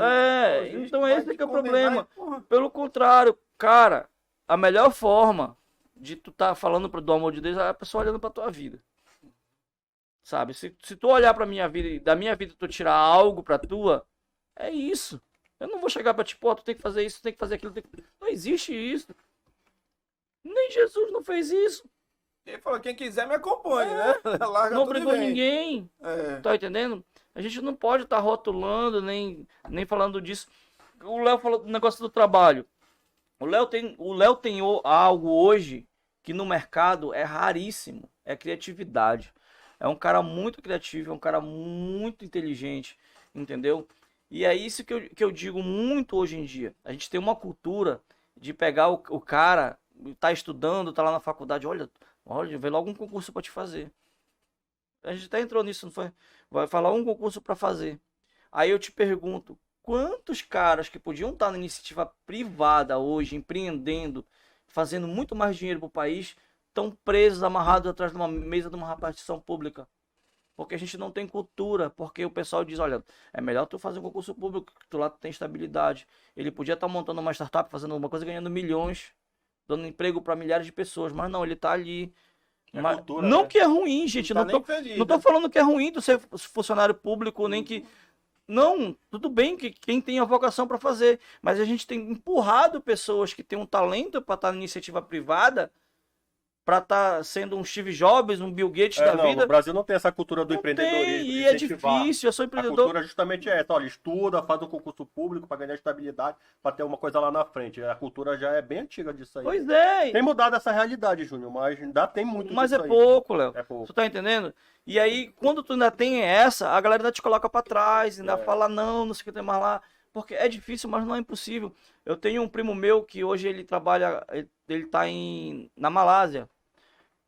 Então esse que é o problema. Pelo contrário, cara, a melhor forma de tu tá falando do amor de Deus é a pessoa olhando pra tua vida. Sabe? Se tu olhar pra minha vida e da minha vida tu tirar algo pra tua, é isso. Eu não vou chegar pra ti, pô, tu tem que fazer isso, tu tem que fazer aquilo. Não existe isso. Nem Jesus não fez isso. Ele falou, quem quiser me acompanhe, né? Larga não tudo obrigou e vem. ninguém. Tá entendendo? A gente não pode estar rotulando, nem falando disso. O Léo falou do negócio do trabalho. O Léo tem algo hoje que no mercado é raríssimo. É criatividade. É um cara muito criativo, é um cara muito inteligente, entendeu? E é isso que eu digo muito hoje em dia. A gente tem uma cultura de pegar o cara, tá estudando, tá lá na faculdade, olha, vem logo um concurso para te fazer. A gente até entrou nisso, não foi? Vai falar um concurso para fazer. Aí eu te pergunto, quantos caras que podiam estar na iniciativa privada hoje, empreendendo, fazendo muito mais dinheiro pro país, estão presos, amarrados atrás de uma mesa de uma repartição pública? Porque a gente não tem cultura, porque o pessoal diz, olha, é melhor tu fazer um concurso público, que tu lá tem estabilidade. Ele podia estar montando uma startup, fazendo alguma coisa, ganhando milhões, dando emprego para milhares de pessoas, mas não, ele tá ali. Mas, cultura, não, né? Que é ruim, gente, não tô falando que é ruim tu ser funcionário público, nem que... Não, tudo bem que quem tem a vocação para fazer, mas a gente tem empurrado pessoas que têm um talento para estar na iniciativa privada, para estar sendo um Steve Jobs, um Bill Gates da vida. No Brasil não tem essa cultura do empreendedorismo. E é difícil, eu sou empreendedor. A cultura justamente é essa, olha, estuda, faz um concurso público para ganhar estabilidade, para ter uma coisa lá na frente. A cultura já é bem antiga disso aí. Pois é. Tem mudado essa realidade, Júnior, mas ainda tem muito mas disso. Mas é pouco, Léo. É pouco. Tu tá entendendo? E aí, quando tu ainda tem essa, a galera ainda te coloca para trás, ainda fala, não sei o que tem mais lá. Porque é difícil, mas não é impossível. Eu tenho um primo meu que hoje ele trabalha, ele tá na Malásia.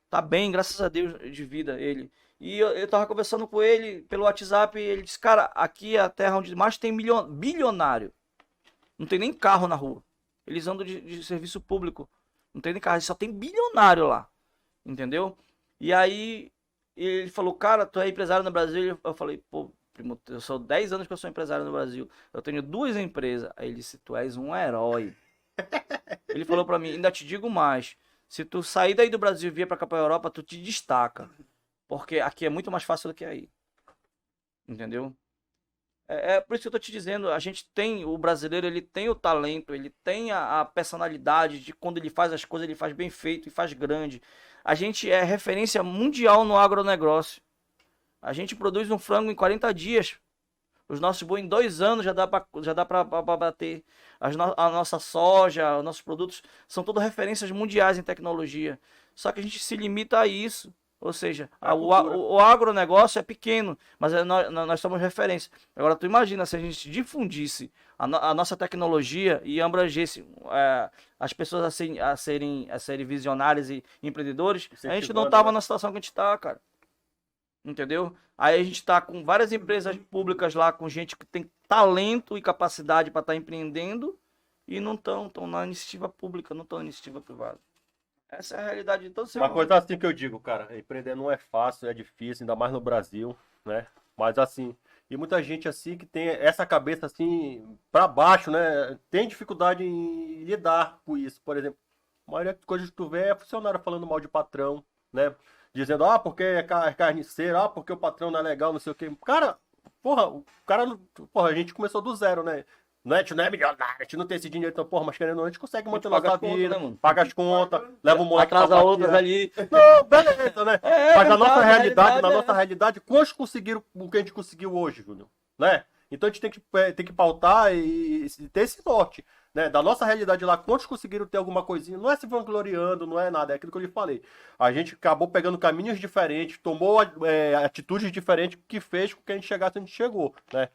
Tá bem, graças a Deus, de vida, ele. E eu tava conversando com ele pelo WhatsApp e ele disse, cara, aqui é a terra onde mais tem bilionário. Não tem nem carro na rua. Eles andam de serviço público. Não tem nem carro, só tem bilionário lá. Entendeu? E aí ele falou, cara, tu é empresário no Brasil? Eu falei, pô, primo, eu sou 10 anos que eu sou empresário no Brasil. Eu tenho 2 empresas. Aí ele disse, tu és um herói. Ele falou pra mim, ainda te digo mais. Se tu sair daí do Brasil e vir pra cá pra Europa, tu te destaca. Porque aqui é muito mais fácil do que aí. Entendeu? É por isso que eu tô te dizendo, a gente tem, o brasileiro, ele tem o talento, ele tem a personalidade de quando ele faz as coisas, ele faz bem feito e faz grande. A gente é referência mundial no agronegócio. A gente produz um frango em 40 dias. Os nossos boi em 2 anos já dá para bater. A nossa soja, os nossos produtos são todas referências mundiais em tecnologia. Só que a gente se limita a isso. Ou seja, o agronegócio é pequeno, mas nós somos referência. Agora, tu imagina se a gente difundisse a nossa tecnologia e abrangesse as pessoas a serem visionárias e empreendedores, a gente não tava na situação que a gente está, cara. Entendeu? Aí a gente está com várias empresas públicas lá, com gente que tem talento e capacidade para estar empreendendo e não estão na iniciativa pública, não estão na iniciativa privada. Essa é a realidade de todo ser Uma humano. coisa assim que eu digo, cara, empreender não é fácil, é difícil, ainda mais no Brasil, né? Mas assim, e muita gente assim que tem essa cabeça assim pra baixo, né? Tem dificuldade em lidar com isso. Por exemplo, a maioria das coisas que tu vê é funcionário falando mal de patrão, né? Dizendo, porque é carniceiro, porque o patrão não é legal, não sei o quê. Cara, porra, a gente começou do zero, né? A gente não é milionário, a gente não tem esse dinheiro, então, porra, mas querendo ou não, a gente consegue manter nossa vida, né, paga as contas, leva o moleque atrasa pra outras passear. ali. Não, beleza, né? Mas na nossa verdade, realidade, quantos conseguiram o que a gente conseguiu hoje, Júnior? Né? Então a gente tem que pautar e ter esse norte, né? Da nossa realidade lá, quantos conseguiram ter alguma coisinha? Não é se vangloriando, não é nada, é aquilo que eu lhe falei. A gente acabou pegando caminhos diferentes, tomou atitudes diferentes que fez com que a gente chegasse onde chegou, né?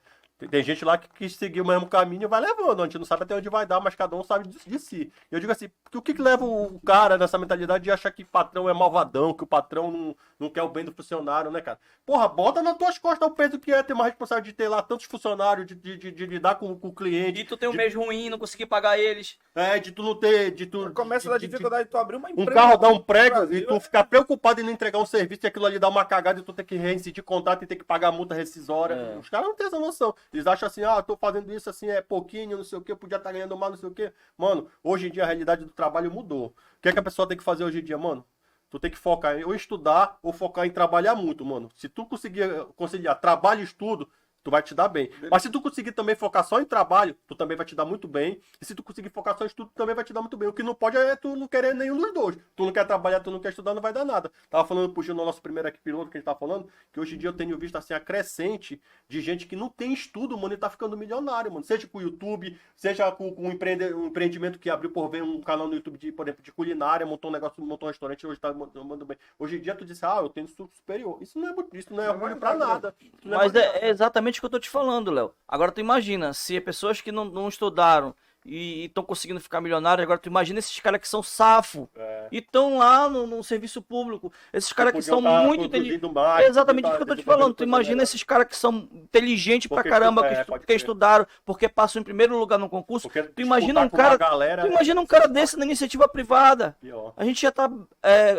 Tem gente lá que quis seguir o mesmo caminho e vai levando. A gente não sabe até onde vai dar, mas cada um sabe de si. E eu digo assim, o que leva o cara nessa mentalidade de achar que patrão é malvadão, que o patrão não quer o bem do funcionário, né, cara? Porra, bota nas tuas costas o peso que é ter mais responsabilidade de ter lá tantos funcionários, de lidar com o cliente. E tu tem um mês ruim, não conseguir pagar eles. De tu não ter... Começa da dificuldade de tu abrir uma empresa. Um carro dar um prego Brasil, e tu ficar preocupado em não entregar um serviço e aquilo ali dar uma cagada e tu ter que reincidir contrato e ter que pagar multa rescisória. Os caras não têm essa noção. Eles acham assim, tô fazendo isso assim, é pouquinho, não sei o que, eu podia estar ganhando mais, não sei o que. Mano, hoje em dia a realidade do trabalho mudou. O que é que a pessoa tem que fazer hoje em dia, mano? Tu tem que focar em ou estudar ou focar em trabalhar muito, mano. Se tu conseguir conciliar trabalho e estudo, tu vai te dar bem. Mas se tu conseguir também focar só em trabalho, tu também vai te dar muito bem. E se tu conseguir focar só em estudo, tu também vai te dar muito bem. O que não pode é tu não querer nenhum dos dois. Tu não quer trabalhar, tu não quer estudar, não vai dar nada. Tava falando pro Gil no nosso primeiro aqui piloto que a gente tava falando, que hoje em dia eu tenho visto assim a crescente de gente que não tem estudo, mano, e tá ficando milionário, mano. Seja com o YouTube, seja com um empreendimento que abriu por ver um canal no YouTube, por exemplo, de culinária, montou um negócio, montou um restaurante, hoje tá mandando bem. Hoje em dia tu disse, eu tenho estudo superior. Isso não é orgulho pra nada. Mas é exatamente o que eu tô te falando, Léo. Agora tu imagina, se pessoas que não estudaram e estão conseguindo ficar milionários, agora tu imagina esses caras que são safo e estão lá no serviço público. Esses caras que são muito inteligentes. É exatamente o que eu tô te falando. Tu imagina esses caras que são inteligentes pra caramba, que estudaram, porque passam em primeiro lugar no concurso. Tu imagina um cara desse na iniciativa privada. A gente já tá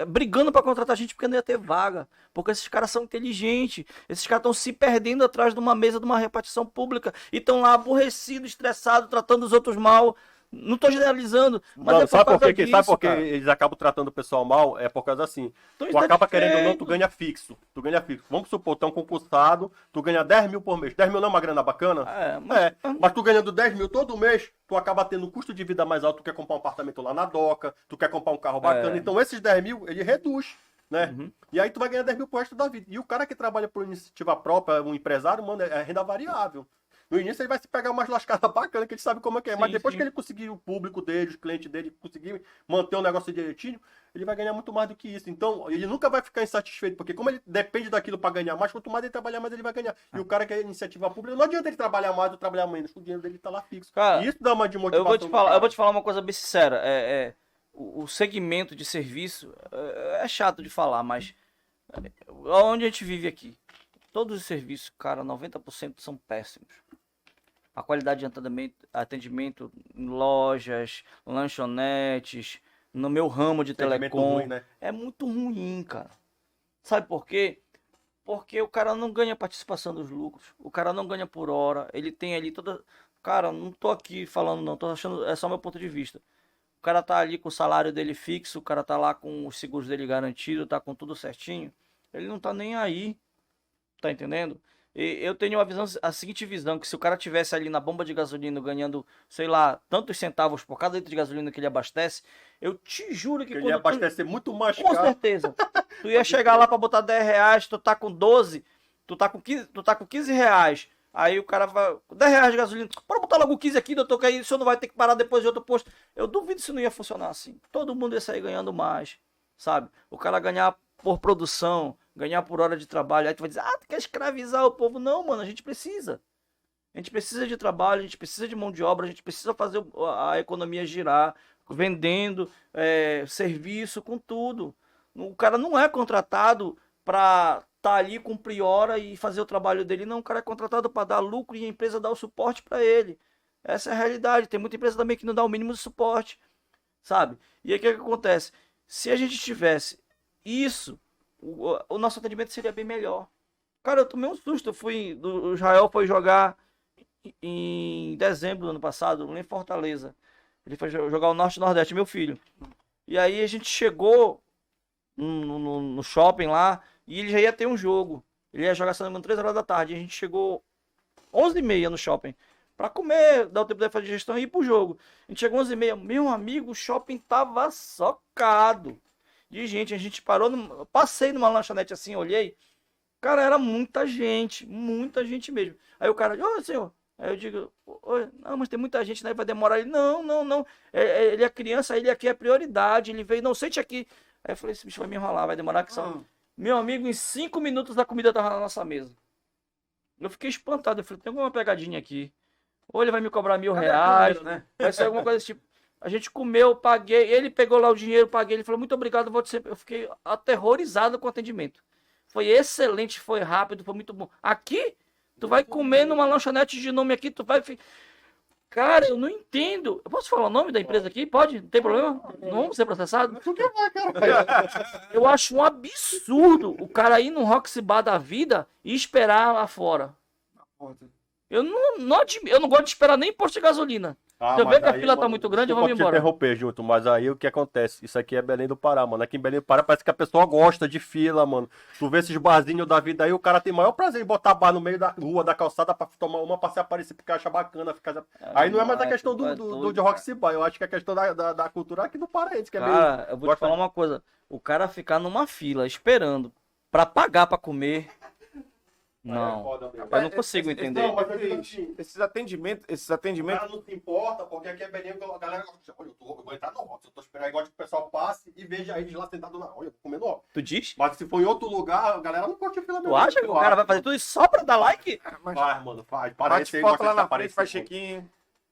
brigando pra contratar gente porque não ia ter vaga. Porque esses caras são inteligentes. Esses caras estão se perdendo atrás de uma mesa de uma repartição pública e estão lá aborrecidos, estressados, tratando os outros mal. Não tô generalizando, mas não, é por causa disso, sabe por que cara. eles acabam tratando o pessoal mal? É por causa assim. Então, Tu acaba tá querendo ou não, defeito. tu ganha fixo. Vamos supor, tu é um concursado, tu ganha 10 mil por mês. 10 mil não é uma grana bacana? Mas tu ganhando 10 mil todo mês, tu acaba tendo um custo de vida mais alto, tu quer comprar um apartamento lá na Doca, tu quer comprar um carro bacana. Então esses 10 mil, ele reduz. Né? E aí tu vai ganhar 10 mil pro resto da vida. E o cara que trabalha por iniciativa própria, um empresário, mano, é renda variável. No início ele vai se pegar umas lascadas bacanas, que ele sabe como é que é. Mas Sim, depois sim. que ele conseguir o público dele, os clientes dele, conseguir manter o negócio direitinho, ele vai ganhar muito mais do que isso. Então, ele nunca vai ficar insatisfeito, porque como ele depende daquilo para ganhar mais, quanto mais ele trabalhar, mais ele vai ganhar. E o cara que é iniciativa pública, não adianta ele trabalhar mais ou trabalhar menos, o dinheiro dele tá lá fixo. Cara, E isso dá uma de motivação. eu vou te falar uma coisa bem sincera. O segmento de serviço é chato de falar, mas onde a gente vive aqui, todos os serviços, cara, 90% são péssimos. A qualidade de atendimento em lojas, lanchonetes, no meu ramo de Atendimento telecom, ruim, né? é muito ruim, cara. Sabe por quê? Porque o cara não ganha participação dos lucros, o cara não ganha por hora, ele tem ali toda... Cara, não tô aqui falando não, tô achando, é só meu ponto de vista. O cara tá ali com o salário dele fixo, o cara tá lá com os seguros dele garantido, tá com tudo certinho. Ele não tá nem aí, tá entendendo? E eu tenho a seguinte visão, que se o cara tivesse ali na bomba de gasolina ganhando, sei lá, tantos centavos por cada litro de gasolina que ele abastece, eu te juro que Ele ia abastecer muito mais com caro. certeza. Tu ia chegar lá pra botar 10 reais, tu tá com 12, tu tá com 15 reais. Aí o cara vai, 10 reais de gasolina, bora botar logo 15 aqui, doutor, que aí o senhor não vai ter que parar depois de outro posto. Eu duvido se não ia funcionar assim. Todo mundo ia sair ganhando mais, sabe? O cara ganhar por produção, ganhar por hora de trabalho. Aí tu vai dizer, tu quer escravizar o povo? Não, mano, a gente precisa. A gente precisa de trabalho, a gente precisa de mão de obra, a gente precisa fazer a economia girar, vendendo serviço, com tudo. O cara não é contratado para estar ali cumprir hora e fazer o trabalho dele, não. O cara é contratado para dar lucro e a empresa dá o suporte para ele. Essa é a realidade. Tem muita empresa também que não dá o mínimo de suporte, sabe? E aí o que acontece? Se a gente tivesse isso, o nosso atendimento seria bem melhor. Cara, eu tomei um susto. O Israel foi jogar em dezembro do ano passado, lá em Fortaleza. Ele foi jogar o Norte e Nordeste, meu filho. E aí a gente chegou no shopping lá e ele já ia ter um jogo. Ele ia jogar, se não me engano, 3 horas da tarde. E a gente chegou 11h30 no shopping pra comer, dar o tempo de fazer gestão e ir pro jogo. A gente chegou 11h30. Meu amigo, o shopping tava socado de gente. A gente parou, passei numa lanchonete assim, olhei. Cara, era muita gente mesmo. Aí o cara, ô senhor, aí eu digo, não, mas tem muita gente, né? Vai demorar. Ele, não. Ele é criança, ele aqui é prioridade. Ele veio, não, sente aqui. Aí eu falei, esse bicho vai me enrolar, vai demorar que só. Meu amigo, em 5 minutos a comida tava na nossa mesa. Eu fiquei espantado. Eu falei, tem alguma pegadinha aqui. Ou ele vai me cobrar R$ 1.000, né? Vai ser alguma coisa desse tipo. A gente comeu, paguei. Ele pegou lá o dinheiro, paguei. Ele falou, muito obrigado, vou te sempre. Eu fiquei aterrorizado com o atendimento. Foi excelente, foi rápido, foi muito bom. Aqui, tu vai comer numa lanchonete de nome aqui, tu vai... Cara, eu não entendo. Eu posso falar o nome da empresa aqui? Pode? Não tem problema? Não vamos ser processados? Eu acho um absurdo o cara ir num Roxy Bar da vida e esperar lá fora. Eu eu não gosto de esperar nem posto de gasolina. Se eu ver que a fila tá muito grande, eu vou me embora. Interromper, Junto, mas aí o que acontece? Isso aqui é Belém do Pará, mano. Aqui em Belém do Pará parece que a pessoa gosta de fila, mano. Tu vê esses barzinhos da vida aí, o cara tem maior prazer em botar bar no meio da rua, da calçada, pra tomar uma, pra se aparecer, porque acha bacana. Aí não é mais a questão de Roxy Bar, eu acho que é a questão da cultura aqui do paraense, que é Cara, eu vou te falar uma coisa. O cara ficar numa fila esperando pra pagar pra comer... Não, eu não consigo entender. Não, mas eu digo assim, Esses atendimentos. o cara não se importa, porque aqui é Belém, a galera gosta. Olha, eu vou entrar no Roxy, eu tô esperando igual que o pessoal passe e veja eles lá sentados na. Olha, eu vou comer no Roxy. Tu diz? Mas se for em outro lugar, a galera não curte fila mesmo. Tu acha que o cara vai fazer tudo isso só pra dar like? Faz, mano, faz. Bate foto lá na frente, faz check-in.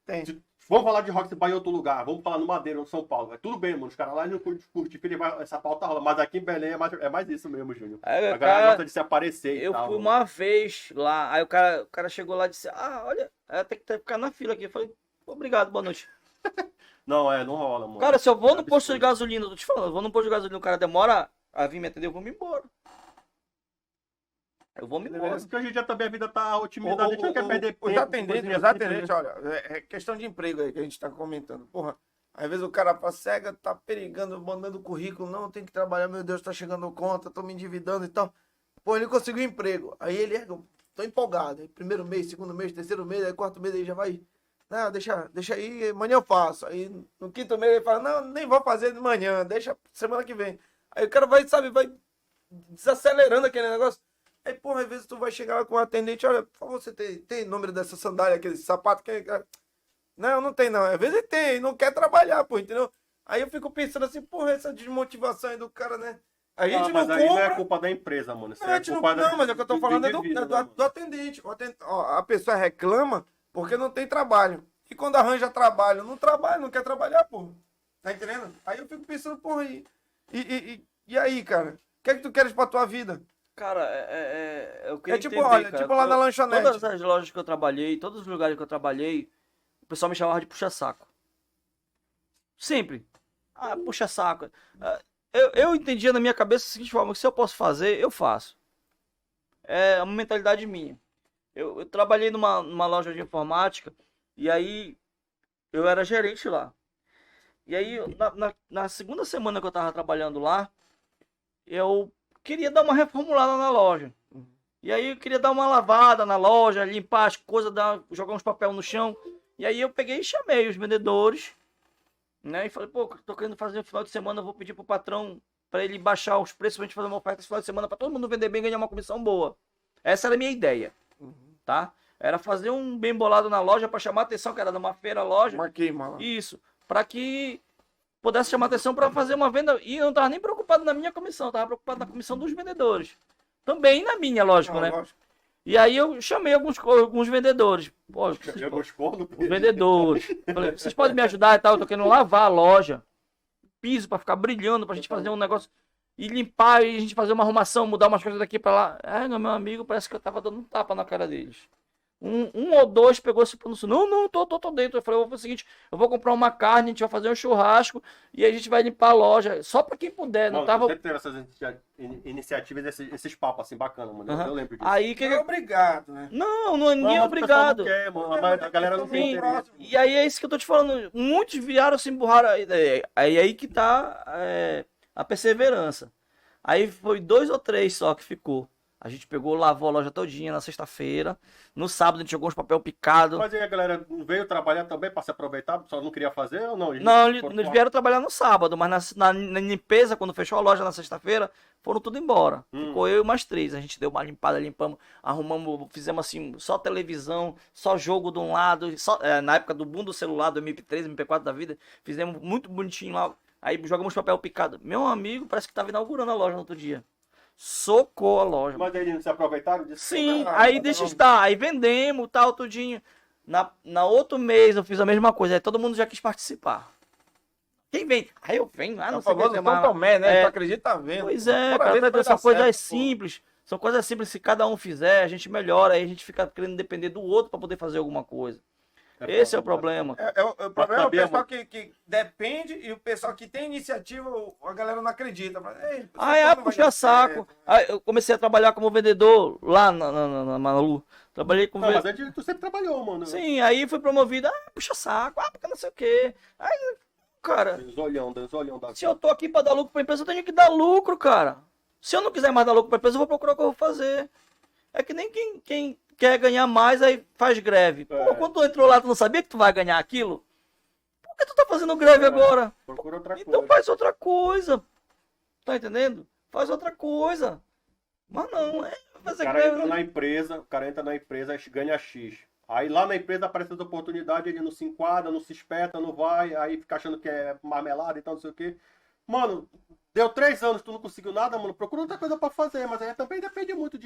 Tem. Vamos falar de Roxy Bar em outro lugar. Vamos falar no Madeira, no São Paulo. É tudo bem, mano. Os caras lá não curtem fila, essa pauta rola. Mas aqui em Belém é mais isso mesmo, Júnior. A galera Cara, gosta de se aparecer e eu tal. fui uma vez lá, aí o cara chegou lá e disse, olha, tem que ficar na fila aqui. Eu falei, obrigado, boa noite. Não, não rola, mano. Cara, se eu vou no posto de gasolina, eu tô te falando, eu vou no posto de gasolina, o cara demora a vir me atender, eu vou me embora. Eu vou me embora. Porque hoje em dia também a vida tá otimizada. A gente não quer perder tempo. Os atendentes, olha, é questão de emprego aí que a gente tá comentando. Porra, às vezes o cara cega, tá perigando, mandando currículo, não, tem que trabalhar, meu Deus, tá chegando conta, tô me endividando e tal. Pô, ele conseguiu um emprego. Aí ele tô empolgado. Aí, primeiro mês, segundo mês, terceiro mês, aí quarto mês, aí já vai. Não, deixa aí, amanhã eu faço. Aí no quinto mês ele fala, não, nem vou fazer de manhã, deixa semana que vem. Aí o cara vai desacelerando aquele negócio. Aí, porra, às vezes tu vai chegar lá com o atendente, olha, por favor, você tem número dessa sandália, aquele sapato que... Não, não tem não. Às vezes tem, não quer trabalhar, pô, entendeu? Aí eu fico pensando assim, porra, essa desmotivação aí do cara, né? A gente mas não aí não compra... é culpa da empresa, mano. Isso Não, é culpa mas é o que eu tô falando indivíduo, do atendente. Ó, a pessoa reclama porque não tem trabalho. E quando arranja trabalho, não trabalha, não quer trabalhar, pô. Tá entendendo? Aí eu fico pensando, porra, e aí, cara? O que é que tu queres pra tua vida? Cara, eu queria tipo, entender, olha, cara. tipo lá na lanchonete. Todas as lojas que eu trabalhei, todos os lugares que eu trabalhei, o pessoal me chamava de puxa-saco. Sempre. Ah, puxa-saco. Eu entendia na minha cabeça da seguinte forma, que se eu posso fazer, eu faço. É uma mentalidade minha. Eu trabalhei numa loja de informática, e aí eu era gerente lá. E aí, na segunda semana que eu tava trabalhando lá, eu queria dar uma reformulada na loja. E aí eu queria dar uma lavada na loja, limpar as coisas, jogar uns papel no chão. E aí eu peguei e chamei os vendedores, né? E falei, pô, tô querendo fazer no final de semana, eu vou pedir pro patrão para ele baixar os preços pra gente fazer uma oferta esse final de semana para todo mundo vender bem e ganhar uma comissão boa. Essa era a minha ideia, tá? Era fazer um bem bolado na loja para chamar a atenção, que era numa feira, loja. Marquei, mano. Isso, para que pudesse chamar atenção para fazer uma venda. E eu não tava nem preocupado na minha comissão, eu tava preocupado na comissão dos vendedores. Também na minha, lógico, né? Lógico. E aí eu chamei alguns vendedores. Pô, os vendedores. Falei, vocês podem me ajudar e tal, eu tô querendo lavar a loja. Piso para ficar brilhando, pra gente fazer um negócio e limpar e a gente fazer uma arrumação, mudar umas coisas daqui para lá. Não, meu amigo, parece que eu tava dando um tapa na cara deles. Um ou dois pegou esse pronunciou. Não, tô dentro. Eu falei, vou fazer o seguinte, eu vou comprar uma carne, a gente vai fazer um churrasco e a gente vai limpar a loja. Só pra quem puder. Não tava. Você teve essas iniciativas, esses papos assim, bacana, mano. Eu lembro disso. Aí que é obrigado, né? Não, ninguém é obrigado. Não quer, mano. A galera não tem interesse. E aí é isso que eu tô te falando. Muitos vieram, se emburraram. Aí que tá a perseverança. Aí foi 2 ou 3 só que ficou. A gente pegou, lavou a loja todinha na sexta-feira. No sábado a gente jogou uns papel picado. Mas aí a galera veio trabalhar também para se aproveitar, só não queria fazer ou não? Não, eles vieram trabalhar no sábado, mas na limpeza, quando fechou a loja na sexta-feira, foram tudo embora. Ficou eu e mais 3. A gente deu uma limpada, limpamos, arrumamos, fizemos assim, só televisão, só jogo de um lado. Na época do boom do celular, do MP3, MP4 da vida, fizemos muito bonitinho lá. Aí jogamos papel picado. Meu amigo, parece que tava inaugurando a loja no outro dia. Socou a loja. Mas eles não se aproveitaram disso? Sim, aí deixa estar. Aí vendemos, tal, tudinho. Na outro mês eu fiz a mesma coisa. Aí todo mundo já quis participar. Quem vem? Aí eu venho. Não sei o que. São Tomé, né? Tu acredita, tá vendo? Pois é, cara, são coisas simples. São coisas simples. Se cada um fizer, a gente melhora. Aí a gente fica querendo depender do outro para poder fazer alguma coisa. Esse é o problema. O problema é o pessoal que depende e o pessoal que tem iniciativa, a galera não acredita. Puxa saco. Aí eu comecei a trabalhar como vendedor lá na Malu. Trabalhei como vendedor. Mas tu sempre trabalhou, mano. Sim, aí fui promovido. Puxa saco. Porque não sei o quê. Aí, cara. Desolhão da se eu tô aqui pra dar lucro pra empresa, eu tenho que dar lucro, cara. Se eu não quiser mais dar lucro pra empresa, eu vou procurar o que eu vou fazer. É que nem quem quer ganhar mais, aí faz greve. Pô, quando tu entrou lá, tu não sabia que tu vai ganhar aquilo? Por que tu tá fazendo greve agora? Procura outra coisa. Então faz outra coisa. Tá entendendo? Faz outra coisa. Mas não, fazer greve. O cara entra na empresa, ganha X. Aí lá na empresa aparece as oportunidades, ele não se enquadra, não se espeta, não vai, aí fica achando que é marmelada e tal, não sei o quê. Mano, deu 3 anos, tu não conseguiu nada, mano, procura outra coisa pra fazer, mas aí também depende muito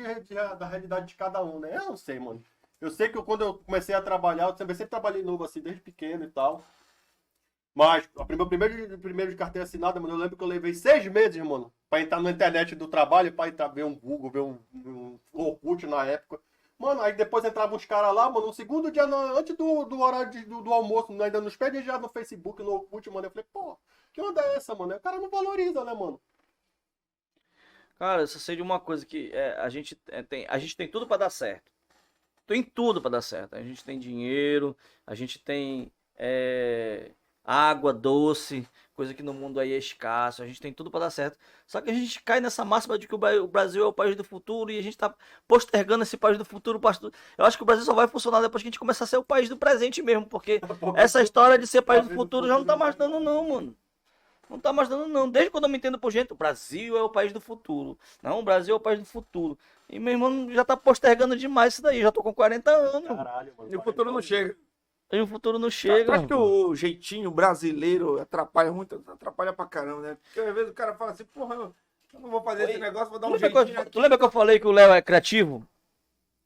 da realidade de cada um, né? Eu não sei, mano. Eu sei que quando eu comecei a trabalhar, eu sempre trabalhei novo, assim, desde pequeno e tal. Mas, o primeiro de carteira assinada, mano, eu lembro que eu levei 6 meses, mano, pra entrar na internet do trabalho, pra entrar, ver um Google, ver um Orkut na época. Mano, aí depois entravam uns caras lá, mano, no segundo dia, antes do horário do almoço, ainda nos pés já no Facebook, no Orkut, mano, eu falei, pô, que onda é essa, mano? O cara não valoriza, né, mano? Cara, eu só sei de uma coisa, que a gente tem tudo pra dar certo. Tem tudo pra dar certo. A gente tem dinheiro, a gente tem água doce, coisa que no mundo aí é escasso. A gente tem tudo pra dar certo. Só que a gente cai nessa máxima de que o Brasil é o país do futuro e a gente tá postergando esse país do futuro. Eu acho que o Brasil só vai funcionar depois que a gente começar a ser o país do presente mesmo, porque essa história de ser país do futuro já não tá mais dando não, mano. Não tá mais dando, não. Desde quando eu me entendo por gente, o Brasil é o país do futuro. Não, o Brasil é o país do futuro. E meu irmão já tá postergando demais isso daí. Já tô com 40 anos. Caralho, mano. E o futuro não chega. E o futuro não chega. Acho que o jeitinho brasileiro atrapalha muito, atrapalha pra caramba, né? Porque às vezes o cara fala assim, porra, eu não vou fazer esse negócio, vou dar um jeitinho aqui. Tu lembra que eu falei que o Léo é criativo?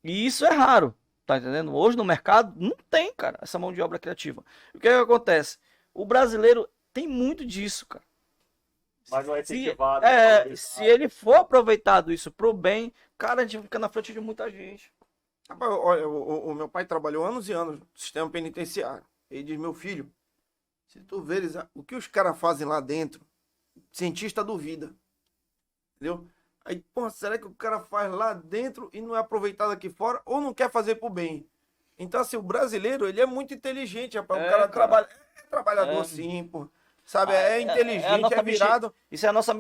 E isso é raro. Tá entendendo? Hoje no mercado não tem, cara, essa mão de obra criativa. O que é que acontece? O brasileiro tem muito disso, cara. Mas não é Se, incentivado. se ele for aproveitado isso pro bem, cara, a gente fica na frente de muita gente. Rapaz, olha, o meu pai trabalhou anos e anos no sistema penitenciário. Ele diz, meu filho, se tu veres o que os caras fazem lá dentro, cientista duvida. Entendeu? Aí, porra, será que o cara faz lá dentro e não é aproveitado aqui fora ou não quer fazer pro bem? Então, assim, o brasileiro, ele é muito inteligente, rapaz. O cara trabalha, é trabalhador sim, pô. Sabe, é inteligente, é virado. Isso é a nossa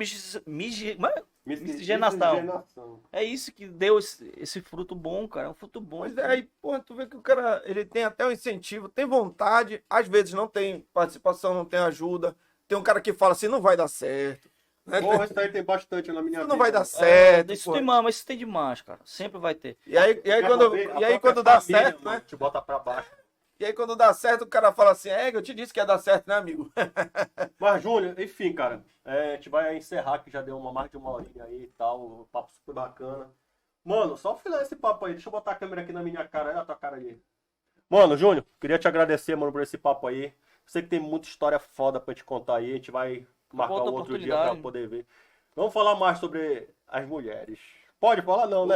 miscigenação. É isso que deu esse fruto bom, cara. É um fruto bom. Mas aí, pô, tu vê que o cara, ele tem até um incentivo, tem vontade, às vezes não tem participação, não tem ajuda. Tem um cara que fala assim, não vai dar certo. Né? Porra, isso aí tem bastante na minha Isso vida. não vai dar certo. Isso tem, mas isso tem demais, cara. Sempre vai ter. E aí quando dá certo, mano, né? te bota pra baixo. E aí quando dá certo, o cara fala assim, eu te disse que ia dar certo, né, amigo? Mas, Júnior, enfim, cara, a gente vai encerrar, que já deu mais de uma horinha aí e tal, um papo super bacana. Mano, só filar esse papo aí, deixa eu botar a câmera aqui na minha cara, olha a tua cara ali. Mano, Júnior, queria te agradecer, mano, por esse papo aí. Sei que tem muita história foda pra te contar aí, a gente vai marcar um outro dia pra poder ver. Vamos falar mais sobre as mulheres. Pode falar não, né?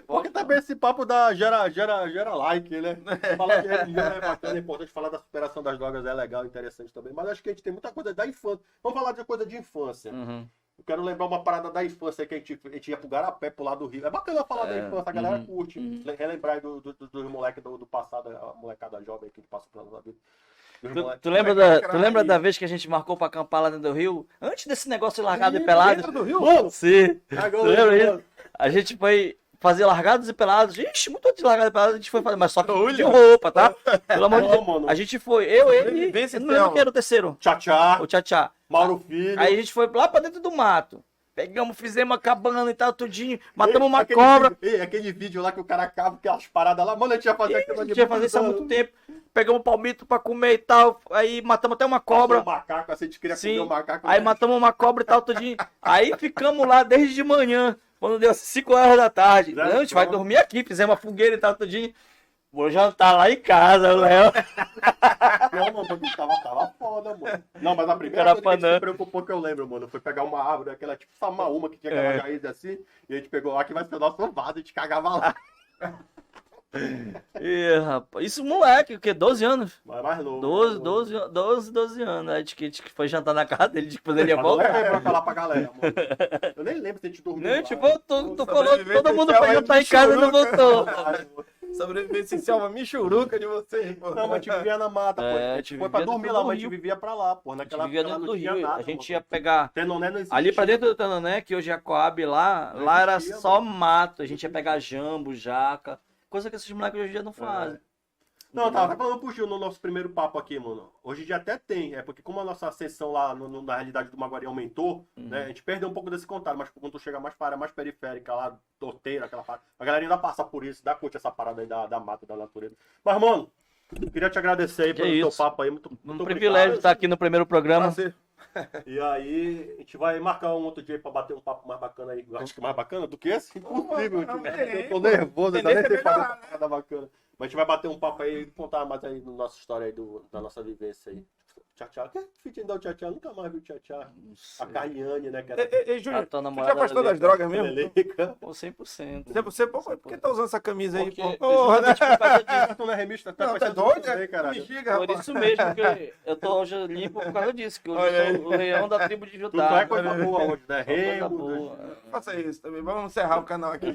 Porque também esse papo gera like, né? Falar de religião é bacana, é importante. Falar da superação das drogas é legal, interessante também. Mas acho que a gente tem muita coisa da infância. Vamos falar de coisa de infância. Uhum. Eu quero lembrar uma parada da infância que a gente ia pro Garapé, pro lado do Rio. É bacana falar da infância, a galera curte. Relembrar dos moleques do passado, a molecada jovem que passou pela nossa vida. Tu lembra da vez que a gente marcou pra acampar lá dentro do Rio? Antes desse negócio de largado e pelado? Dentro do Rio? Mano, Sim. Tu lembra isso? A gente foi fazer largados e pelados. Ixi, muito antes de largado e pelado a gente foi fazer, mas só que de roupa, tá? Pelo amor de Deus. Mano. A gente foi, eu, ele, eu não lembro quem era o terceiro. Tchá-tchá, O Tchá-Tchá. Mauro Filho. Aí a gente foi lá pra dentro do mato. Pegamos, fizemos uma cabana e tal, tudinho. Matamos uma Aquele cobra. Vídeo, aquele vídeo lá que o cara acaba aquelas paradas lá. Mano, a gente ia fazer aquilo A gente ia fazer isso há muito tempo. Pegamos um palmito pra comer e tal. Aí matamos até uma Cobra. cobra. Um macaco, assim, a gente queria Sim. comer um macaco. Aí matamos uma cobra e tal, tudinho. Aí ficamos lá desde de manhã. Quando deu 5 horas da tarde. Já Não, a gente vai dormir aqui. Fizemos uma fogueira e tal, tudinho. Vou jantar lá em casa, o Léo. Não, mano, porque tava foda, mano. Não, mas a primeira Era coisa que a gente panã. se preocupou que eu lembro, mano, foi pegar uma árvore, aquela tipo samaúma que tinha aquela raiz assim, e a gente pegou lá que vai ser o nosso vaso, a gente cagava lá. Ih, rapaz. Isso moleque, o quê? 12 anos? Mas mais novo. 12 anos. Aí a gente foi jantar na casa dele, depois ele ia Mas não voltar. levei pra falar pra galera, mano. Eu nem lembro se a gente dormiu. Não, a gente lá. voltou, tu falou que todo mundo Sobrevivência foi jantar em casa e não voltou. Sobrevivência é uma michuruca de vocês, pô. Não, mas a gente vivia na mata, pô. É, A gente foi pra vivia dormir dentro lá, do mas a gente rio. vivia pra lá, pô. A gente Naquela vivia época dentro não do tinha rio. nada, A gente mano. ia pegar. Tenoné não existia. Ali pra dentro do Tanoné, que hoje é a Coab lá era existia, só mato. A gente ia pegar jambo, jaca. Coisa que esses moleques hoje em dia não fazem. Não, eu tava falando pro Gil no nosso primeiro papo aqui, mano. Hoje em dia até tem, é porque como a nossa sessão lá na realidade do Maguari aumentou, né, a gente perdeu um pouco desse contato, mas quando tu chega mais para área mais periférica, lá, torteira, aquela parada, a galera ainda passa por isso, dá curte essa parada aí da mata, da natureza. Mas, mano, queria te agradecer aí pelo teu isso. papo aí, muito Um obrigado. privilégio estar aqui no primeiro programa. Prazer. E aí, a gente vai marcar um outro dia pra bater um papo mais bacana aí. Acho que mais bacana do que esse? Impossível, eu tô nervoso, ainda nem sei fazer essa parada bacana. Mas a gente vai bater um papo aí e contar mais aí da nossa história aí, da nossa vivência aí. Tchau. Que fit ainda o tchau? Nunca mais vi o tchau. A Carliane, né? Que era Ei, Júnior, A tua tu namorada já gostou ali, das drogas mesmo? Leleca. Pô, 100%. Você, pô, por que tá usando essa camisa aí, Porque, pô? Porra, né? justamente por causa disso. Tu não é remista, tá Não, tá parecendo doido? também, É? caralho. Bexiga, Por rapaz. isso mesmo, porque eu tô hoje limpo por causa disso, que hoje Olha eu sou o leão da tribo de Tu Judá. só é coisa boa hoje, né? Só coisa Remo. boa. Faça isso também. Vamos encerrar o canal aqui.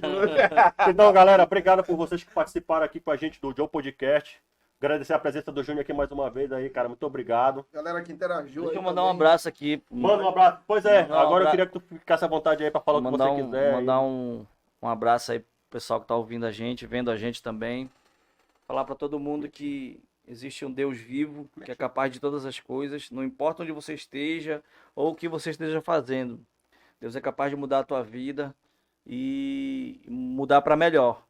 Então, galera, obrigado por vocês que participaram aqui com a gente do Joe Podcast. Agradecer a presença do Júnior aqui mais uma vez aí, cara. Muito obrigado. Galera que interagiu. Deixa aí eu mandar um também. abraço aqui. Manda um abraço. Pois é, Mandar um agora eu abra- queria que tu ficasse à vontade aí pra falar o que mandar você quiser. mandar um abraço aí pro pessoal que tá ouvindo a gente, vendo a gente também. Falar pra todo mundo que Existe um Deus vivo que é capaz de todas as coisas, não importa onde você esteja ou o que você esteja fazendo. Deus é capaz de mudar a tua vida e mudar para melhor.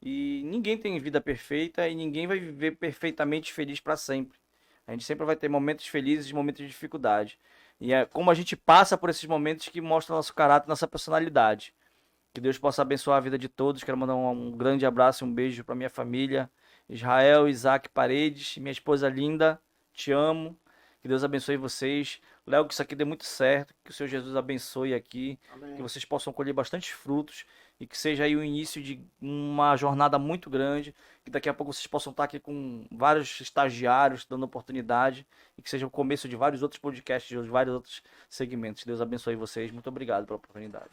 E ninguém tem vida perfeita e ninguém vai viver perfeitamente feliz para sempre. A gente sempre vai ter momentos felizes e momentos de dificuldade. E é como a gente passa por esses momentos que mostra nosso caráter, nossa personalidade. Que Deus possa abençoar a vida de todos. Quero mandar um grande abraço e um beijo para minha família. Israel, Isaac Paredes, minha esposa linda, te amo. Que Deus abençoe vocês. Léo, que isso aqui dê muito certo. Que o Senhor Jesus abençoe aqui. Amém. Que vocês possam colher bastante frutos. E que seja aí o início de uma jornada muito grande. Que daqui a pouco vocês possam estar aqui com vários estagiários dando oportunidade. E que seja o começo de vários outros podcasts, de vários outros segmentos. Deus abençoe vocês. Muito obrigado pela oportunidade.